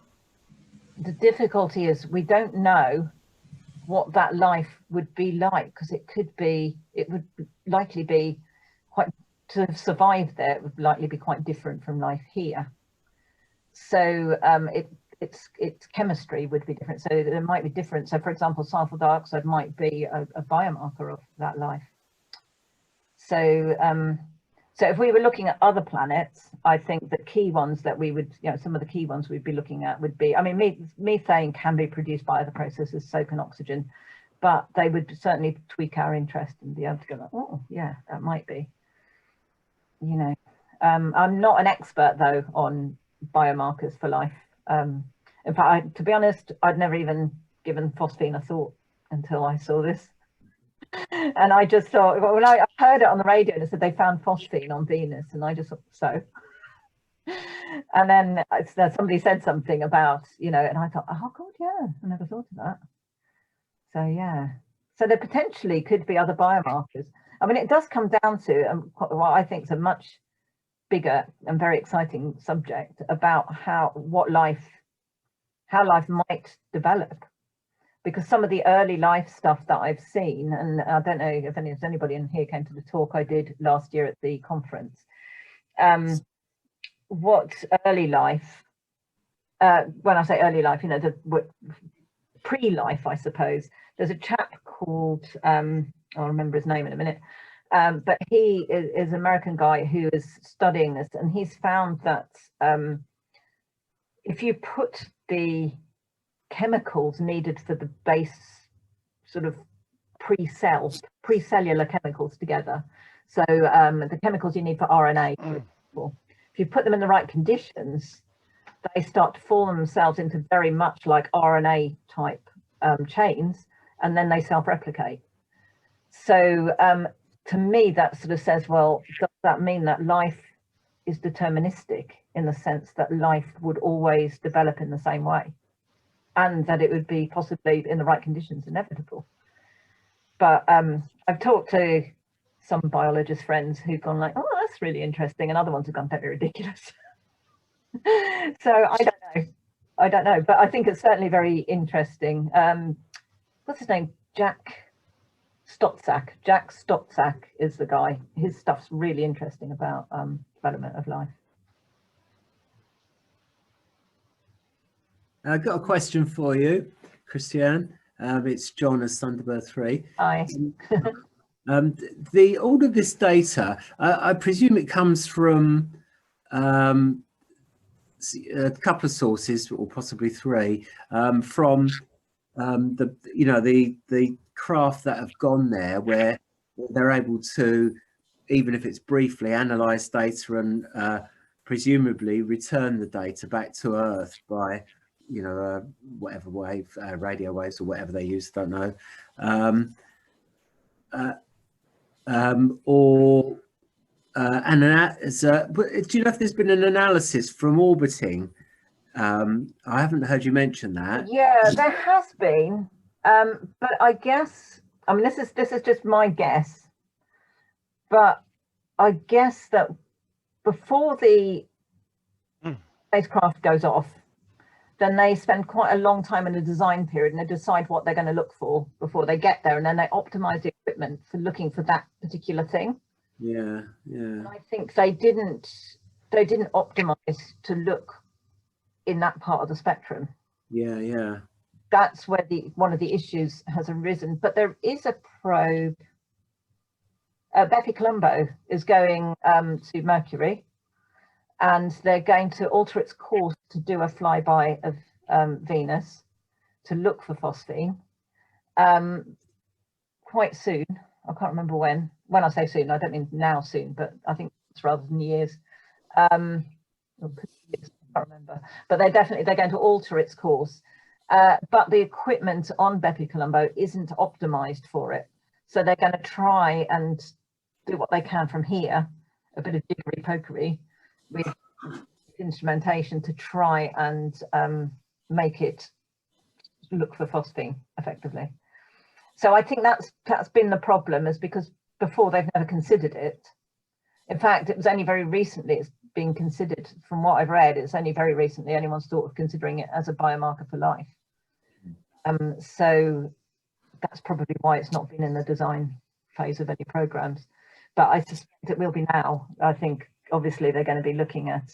the difficulty is we don't know what that life would be like, because it would likely be quite, to survive there, it would likely be quite different from life here. So its chemistry would be different. So there might be different. So for example, sulfur dioxide might be a biomarker of that life. So so if we were looking at other planets, I think the key ones that we would, some of the key ones we'd be looking at would be, I mean, methane can be produced by other processes, so can oxygen, but they would certainly tweak our interest and be able to go like, oh yeah, that might be, I'm not an expert though on biomarkers for life. In fact, to be honest, I'd never even given phosphine a thought until I saw this. And I just thought, when I heard it on the radio and it said they found phosphine on Venus, and I just thought, so. And then somebody said something about, and I thought, oh God, yeah, I never thought of that. So yeah, so there potentially could be other biomarkers. I mean, it does come down to what I think is a much bigger and very exciting subject about how life might develop. Because some of the early life stuff that I've seen, and I don't know if anybody in here came to the talk I did last year at the conference, what early life, when I say early life, the pre-life, I suppose, there's a chap called, I'll remember his name in a minute, but he is an American guy who is studying this, and he's found that if you put the chemicals needed for the base sort of pre-cellular chemicals together, so the chemicals you need for RNA, for example, if you put them in the right conditions, they start to form themselves into very much like RNA type chains, and then they self-replicate. So to me that sort of says, well, does that mean that life is deterministic in the sense that life would always develop in the same way, and that it would be possibly in the right conditions inevitable? But I've talked to some biologist friends who've gone like, oh, that's really interesting, and other ones have gone very ridiculous. So I don't know, but I think it's certainly very interesting. What's his name? Jack Stotzak is the guy. His stuff's really interesting about development of life. I've got a question for you, Christianne. It's John as Thunderbird 3. Hi. All of this data, I presume it comes from a couple of sources, or possibly three, from the craft that have gone there, where they're able to, even if it's briefly, analyze data and presumably return the data back to Earth by whatever wave, radio waves or whatever they use, don't know, do you know if there's been an analysis from orbiting? I haven't heard you mention that. Yeah, there has been, but I guess, I mean, this is just my guess, but I guess that before the spacecraft goes off, then they spend quite a long time in the design period, and they decide what they're going to look for before they get there, and then they optimize the equipment for looking for that particular thing. Yeah. And I think they didn't optimize to look in that part of the spectrum. Yeah. That's where one of the issues has arisen. But there is a probe. Bepi Colombo is going to Mercury, and they're going to alter its course to do a flyby of Venus to look for phosphine quite soon. I can't remember when. When I say soon, I don't mean now soon, but I think it's rather than years. I can't remember. But they're going to alter its course. But the equipment on Bepi Colombo isn't optimized for it. So they're going to try and do what they can from here, a bit of jiggery pokery with instrumentation to try and make it look for phosphine effectively. So I think that's been the problem, is because before they've never considered it. In fact, it was only very recently it's being considered. From what I've read, it's only very recently anyone's thought of considering it as a biomarker for life. So that's probably why it's not been in the design phase of any programs. But I suspect it will be now. I think obviously they're going to be looking at.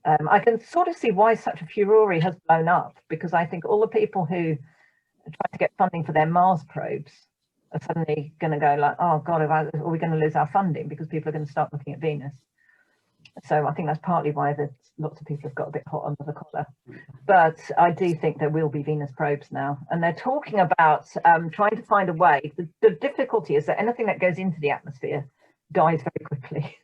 I can sort of see why such a furore has blown up, because I think all the people who are trying to get funding for their Mars probes are suddenly going to go like, oh God, are we going to lose our funding because people are going to start looking at Venus? So I think that's partly why lots of people have got a bit hot under the collar. But I do think there will be Venus probes now. And they're talking about trying to find a way. The difficulty is that anything that goes into the atmosphere dies very quickly.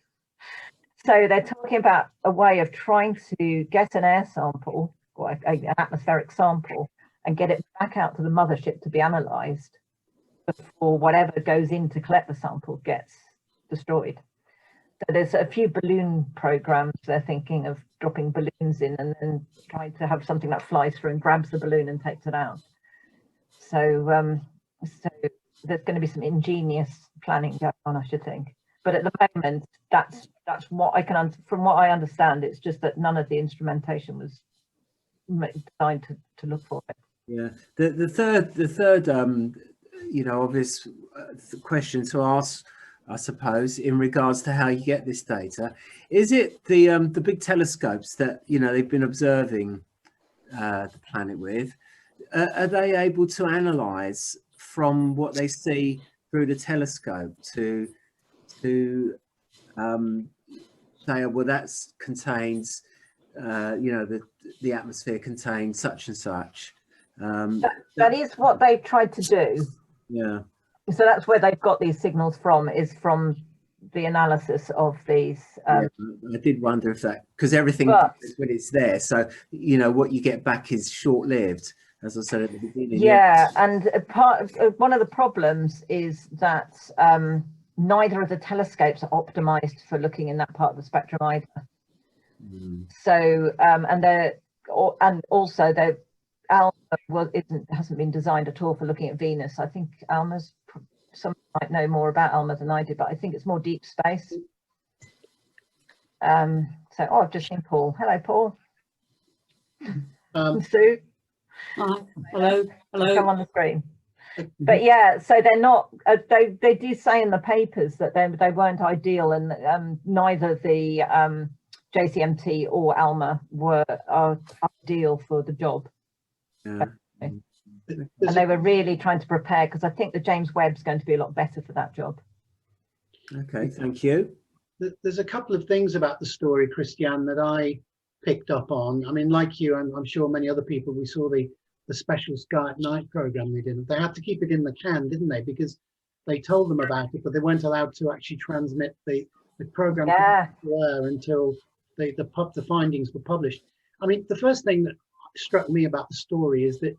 So they're talking about a way of trying to get an air sample or an atmospheric sample and get it back out to the mothership to be analysed before whatever goes in to collect the sample gets destroyed. So there's a few balloon programs they're thinking of dropping balloons in and then trying to have something that flies through and grabs the balloon and takes it out. So, so there's going to be some ingenious planning going on, I should think. But at the moment, that's what I can, from what I understand, it's just that none of the instrumentation was designed to look for it. Yeah, the third you know, obvious question to ask, I suppose, in regards to how you get this data, is it the big telescopes that, you know, they've been observing the planet with? Are they able to analyze from what they see through the telescope to say, well, that contains, you know, the atmosphere contains such and such? That is what they've tried to do. Yeah. So that's where they've got these signals from, is from the analysis of these. Yeah, I did wonder if that, because everything is when it's there. So, you know, what you get back is short-lived, as I said at the beginning. Yeah, and one of the problems is that neither of the telescopes are optimized for looking in that part of the spectrum either. So, and also ALMA hasn't been designed at all for looking at Venus. I think ALMA's, some might know more about ALMA than I do, but I think it's more deep space. So, oh, I've just seen Paul. Hello, Paul. Sue. Hi. Hello. Hello. Come on the screen. But yeah, so they're not. They do say in the papers that they weren't ideal, and neither the JCMT or ALMA are ideal for the job. Yeah. And they were really trying to prepare, because I think the James Webb's going to be a lot better for that job. Okay, thank you. There's a couple of things about the story, Christianne, that I picked up on. I mean, like you, and I'm sure many other people, we saw the special Sky at Night program they did. They had to keep it in the can, didn't they? Because they told them about it, but they weren't allowed to actually transmit the program until the findings were published. I mean, the first thing that struck me about the story is that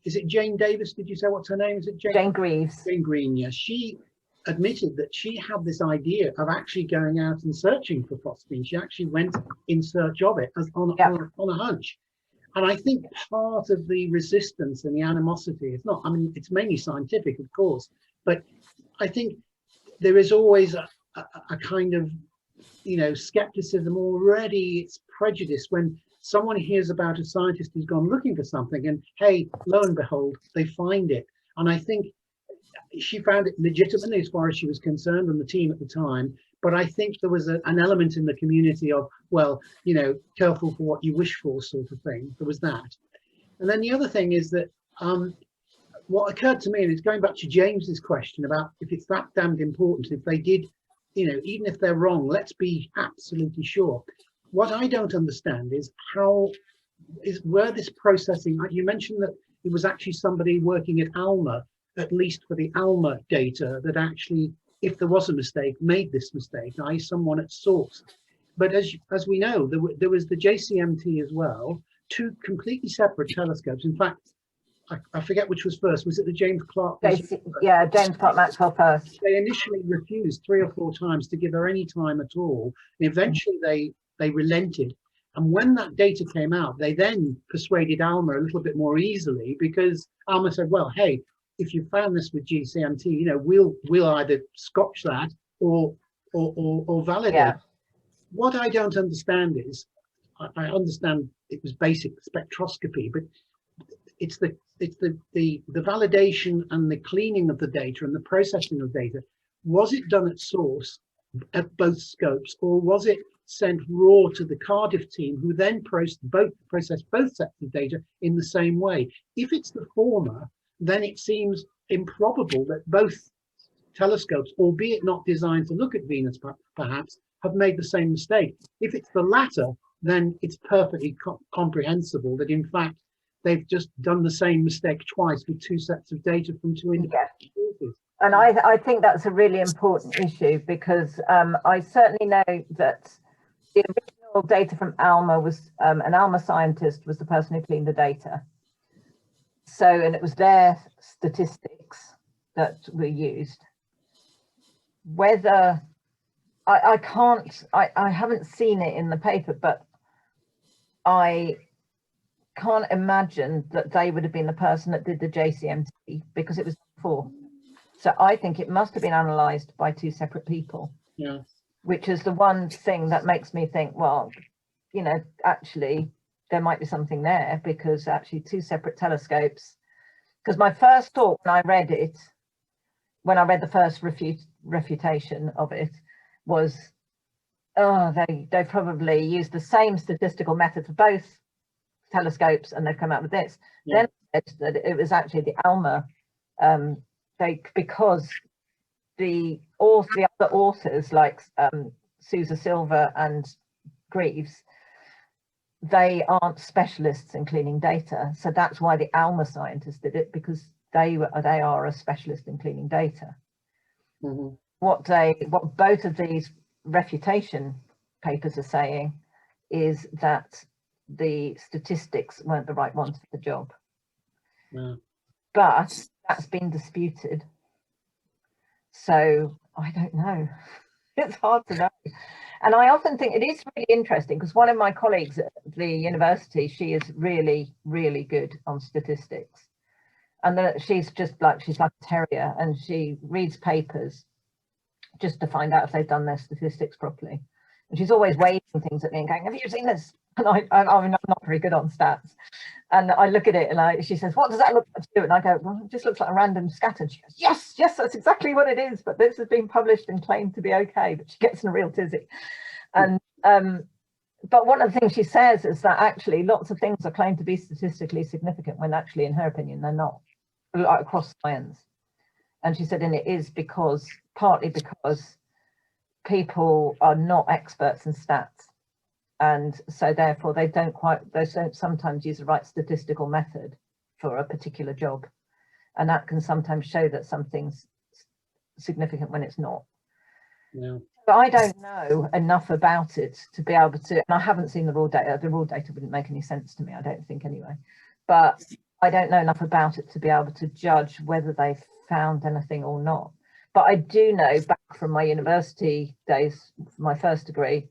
is it Jane Davis? Did you say what's her name? Is it Jane Greaves? Jane Green, yeah. She admitted that she had this idea of actually going out and searching for phosphine. She actually went in search of it on a hunch. And I think part of the resistance and the animosity, it's not, I mean, it's mainly scientific, of course, but I think there is always a kind of, you know, skepticism already. It's prejudice when someone hears about a scientist who's gone looking for something and, hey, lo and behold, they find it. And I think she found it legitimately as far as she was concerned, and the team at the time. But I think there was an element in the community of, well, you know, careful for what you wish for, sort of thing. There was that. And then the other thing is that what occurred to me, and it's going back to James's question about if it's that damned important, if they did, you know, even if they're wrong, let's be absolutely sure. What I don't understand is where this processing, you mentioned that it was actually somebody working at ALMA, at least for the ALMA data, that actually, if there was a mistake, made this mistake, i.e. someone at source. But as we know, there was the JCMT as well, two completely separate telescopes. In fact, I forget which was first. Was it the James Clark? Yeah, James Clark Maxwell first. They initially refused 3 or 4 times to give her any time at all. And eventually they relented. And when that data came out, they then persuaded ALMA a little bit more easily, because ALMA said, well, hey, if you found this with GCMT, you know, we'll either scotch that or validate. Yeah. What I don't understand is, I understand it was basic spectroscopy, but the validation and the cleaning of the data and the processing of data. Was it done at source at both scopes, or was it sent raw to the Cardiff team, who then processed both sets of data in the same way? If it's the former, then it seems improbable that both telescopes, albeit not designed to look at Venus perhaps, have made the same mistake. If it's the latter, then it's perfectly comprehensible that in fact they've just done the same mistake twice with two sets of data from two independent sources. And I think that's a really important issue, because I certainly know that the original data from ALMA was, an ALMA scientist was the person who cleaned the data. So, and it was their statistics that were used. Whether, I haven't seen it in the paper, but I can't imagine that they would have been the person that did the JCMT, because it was before. So I think it must have been analysed by two separate people. Yeah. Which is the one thing that makes me think, well, you know, actually there might be something there, because actually two separate telescopes. Because my first thought when I read it, when I read the first refutation of it, was, oh, they probably used the same statistical method for both telescopes and they've come out with this. Yeah. Then that it was actually the ALMA, because the other authors like Sousa Silva and Greaves, they aren't specialists in cleaning data, so that's why the ALMA scientists did it, because they are a specialist in cleaning data. Mm-hmm. What both of these refutation papers are saying is that the statistics weren't the right ones for the job. Yeah. But that's been disputed, so I don't know. It's hard to know. And I often think it is really interesting, because one of my colleagues at the university, she is really, really good on statistics. And she's like a terrier, and she reads papers just to find out if they've done their statistics properly. And she's always waving things at me and going, have you seen this? And I'm not very good on stats. And I look at it and she says, what does that look like to you? And I go, well, it just looks like a random scatter. And she goes, yes, that's exactly what it is. But this has been published and claimed to be okay. But she gets in a real tizzy. And but one of the things she says is that actually lots of things are claimed to be statistically significant when actually, in her opinion, they're not, across science. And she said, and it is partly because people are not experts in stats. And so therefore they don't sometimes use the right statistical method for a particular job. And that can sometimes show that something's significant when it's not. Yeah. But I don't know enough about it to be able to, and I haven't seen the raw data. The raw data wouldn't make any sense to me, I don't think anyway. But I don't know enough about it to be able to judge whether they've found anything or not. But I do know back from my university days, my first degree,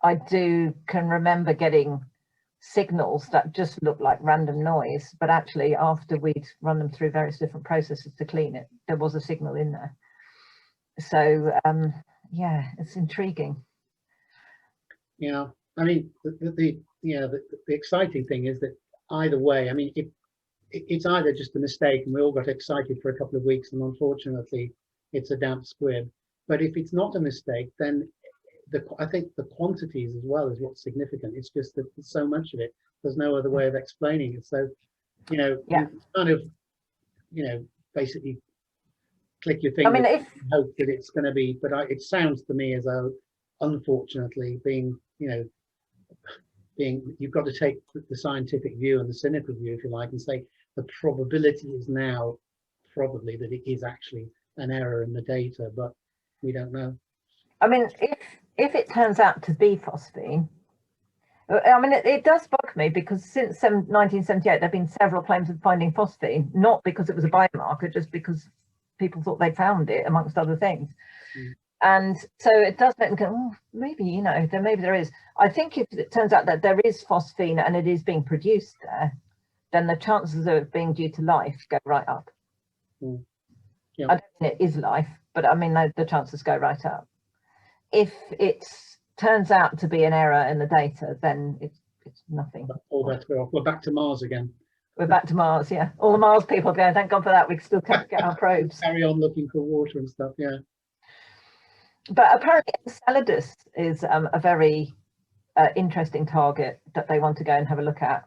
I can remember getting signals that just looked like random noise, but actually after we'd run them through various different processes to clean it, there was a signal in there. So yeah, it's intriguing. Yeah, I mean the exciting thing is that either way, I mean it's either just a mistake and we all got excited for a couple of weeks and unfortunately it's a damp squib, but if it's not a mistake, then I think the quantities as well is what's significant. It's just that there's so much of it. There's no other way of explaining it. So, you kind of, basically click your finger and hope that it's going to be. But it sounds to me as though, unfortunately, you've got to take the scientific view and the cynical view, if you like, and say the probability is now probably that it is actually an error in the data, but we don't know. I mean, if it turns out to be phosphine, I mean, it does bug me, because since 1978, there have been several claims of finding phosphine, not because it was a biomarker, just because people thought they'd found it, amongst other things. Mm. And so it does make me go, oh, maybe, maybe there is. I think if it turns out that there is phosphine and it is being produced there, then the chances of it being due to life go right up. Mm. Yeah. I don't think it is life, but I mean, the chances go right up. If it turns out to be an error in the data, then it's nothing. All bets are off. We're back to Mars again. We're back to Mars, yeah. All the Mars people going, thank God for that, we can still get our probes. Carry on looking for water and stuff, yeah. But apparently Enceladus is a very interesting target that they want to go and have a look at.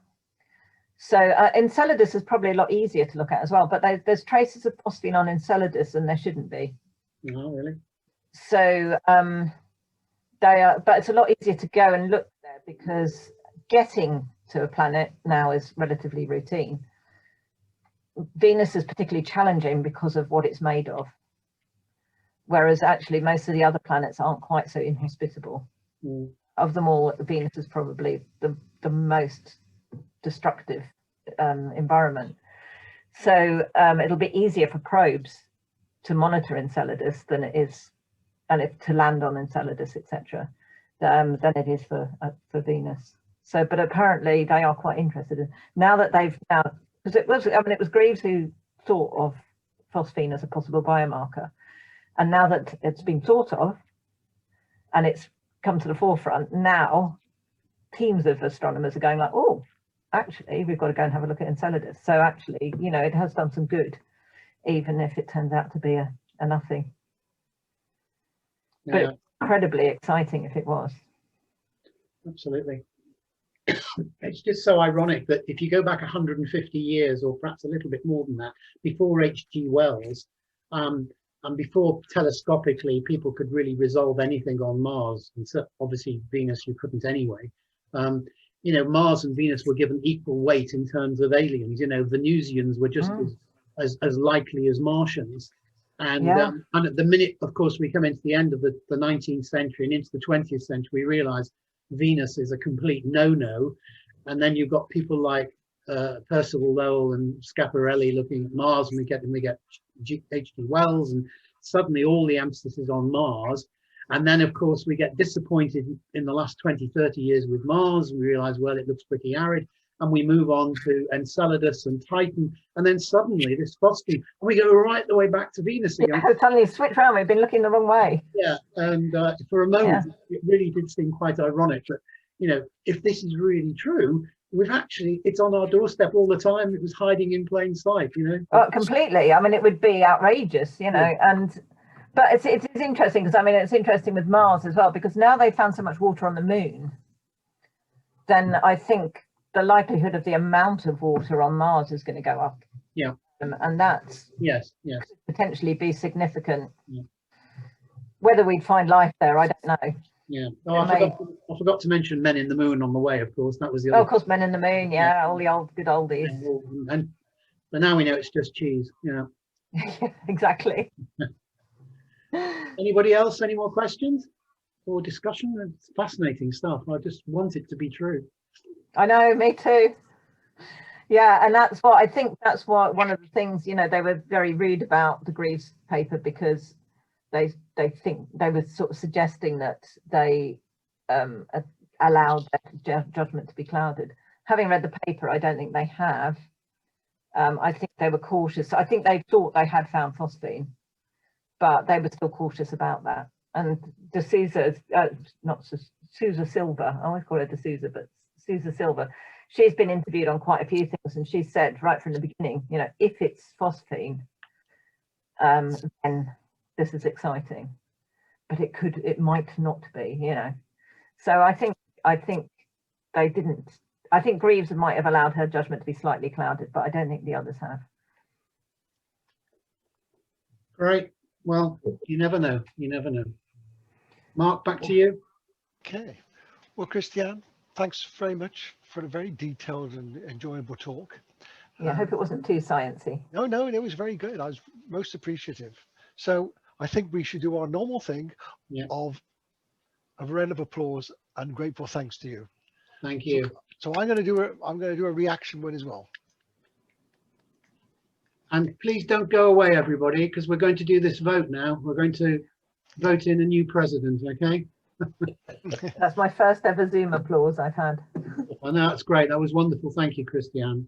So Enceladus is probably a lot easier to look at as well, but there's traces of phosphine on Enceladus and there shouldn't be. Oh, really? So they are, but it's a lot easier to go and look there because getting to a planet now is relatively routine. Venus is particularly challenging because of what it's made of, whereas actually most of the other planets aren't quite so inhospitable. Mm. Of them all, Venus is probably the most destructive environment. So it'll be easier for probes to monitor Enceladus than it is, and if to land on Enceladus, etc., than it is for Venus. So, but apparently they are quite interested in, now that they've because it was Greaves who thought of phosphine as a possible biomarker, and now that it's been thought of and it's come to the forefront, now teams of astronomers are going like, oh, actually we've got to go and have a look at Enceladus. So actually, you know, it has done some good, even if it turns out to be a nothing. Yeah, but incredibly exciting if it was. absolutely. It's just so ironic that if you go back 150 years, or perhaps a little bit more than that, before H.G. Wells, and before telescopically people could really resolve anything on Mars, and so obviously Venus you couldn't anyway, you know, Mars and Venus were given equal weight in terms of aliens. You know, Venusians were just as likely as Martians. And, and at the minute, of course, we come into the end of the 19th century and into the 20th century, we realize Venus is a complete no-no. And then you've got people like Percival Lowell and Schiaparelli looking at Mars, and we get H.G. Wells, and suddenly all the emphasis is on Mars. And then, of course, we get disappointed in the last 20, 30 years with Mars. We realize, well, it looks pretty arid. And we move on to Enceladus and Titan. And then suddenly this phosphine, and we go right the way back to Venus again. Yeah, suddenly switch around, we've been looking the wrong way. Yeah, and for a moment, it really did seem quite ironic. But, you know, if this is really true, we've actually, it's on our doorstep all the time. It was hiding in plain sight, you know. Oh, completely. I mean, it would be outrageous, you know, but it is interesting because, I mean, it's interesting with Mars as well, because now they found so much water on the moon, then I think the likelihood of the amount of water on Mars is going to go up. Yeah. And that's yes, potentially be significant. Yeah. Whether we'd find life there, I don't know. Yeah. Oh, I forgot to mention Men in the Moon on the way, of course. That was the other. Oh, of course, Men in the Moon, yeah, all the old good oldies. But now we know it's just cheese, you know. Yeah, exactly. Anybody else? Any more questions or discussion? It's fascinating stuff. I just want it to be true. I know, me too. Yeah, and that's what I think. That's what one of the things, you know, they were very rude about the Greaves paper, because they think they were sort of suggesting that they allowed their judgment to be clouded. Having read the paper, I don't think they have. I think they were cautious. I think they thought they had found phosphine, but they were still cautious about that. And D'Souza, not Sousa Silva, I always call her D'Souza, but Sousa Silva, she's been interviewed on quite a few things, and she said right from the beginning, you know, if it's phosphine, then this is exciting, but it might not be, you know. So I think they didn't. I think Greaves might have allowed her judgment to be slightly clouded, but I don't think the others have. Great. Well, you never know. You never know. Mark, back to you. Okay. Well, Christianne, thanks very much for a very detailed and enjoyable talk. Yeah, I hope it wasn't too sciencey. No, it was very good. I was most appreciative. So I think we should do our normal thing of a round of applause and grateful thanks to you. Thank you. So I'm going to do a reaction one as well. And please don't go away, everybody, because we're going to do this vote now. We're going to vote in a new president, okay? That's my first ever Zoom applause I've had. I know, that's great. That was wonderful. Thank you, Christianne.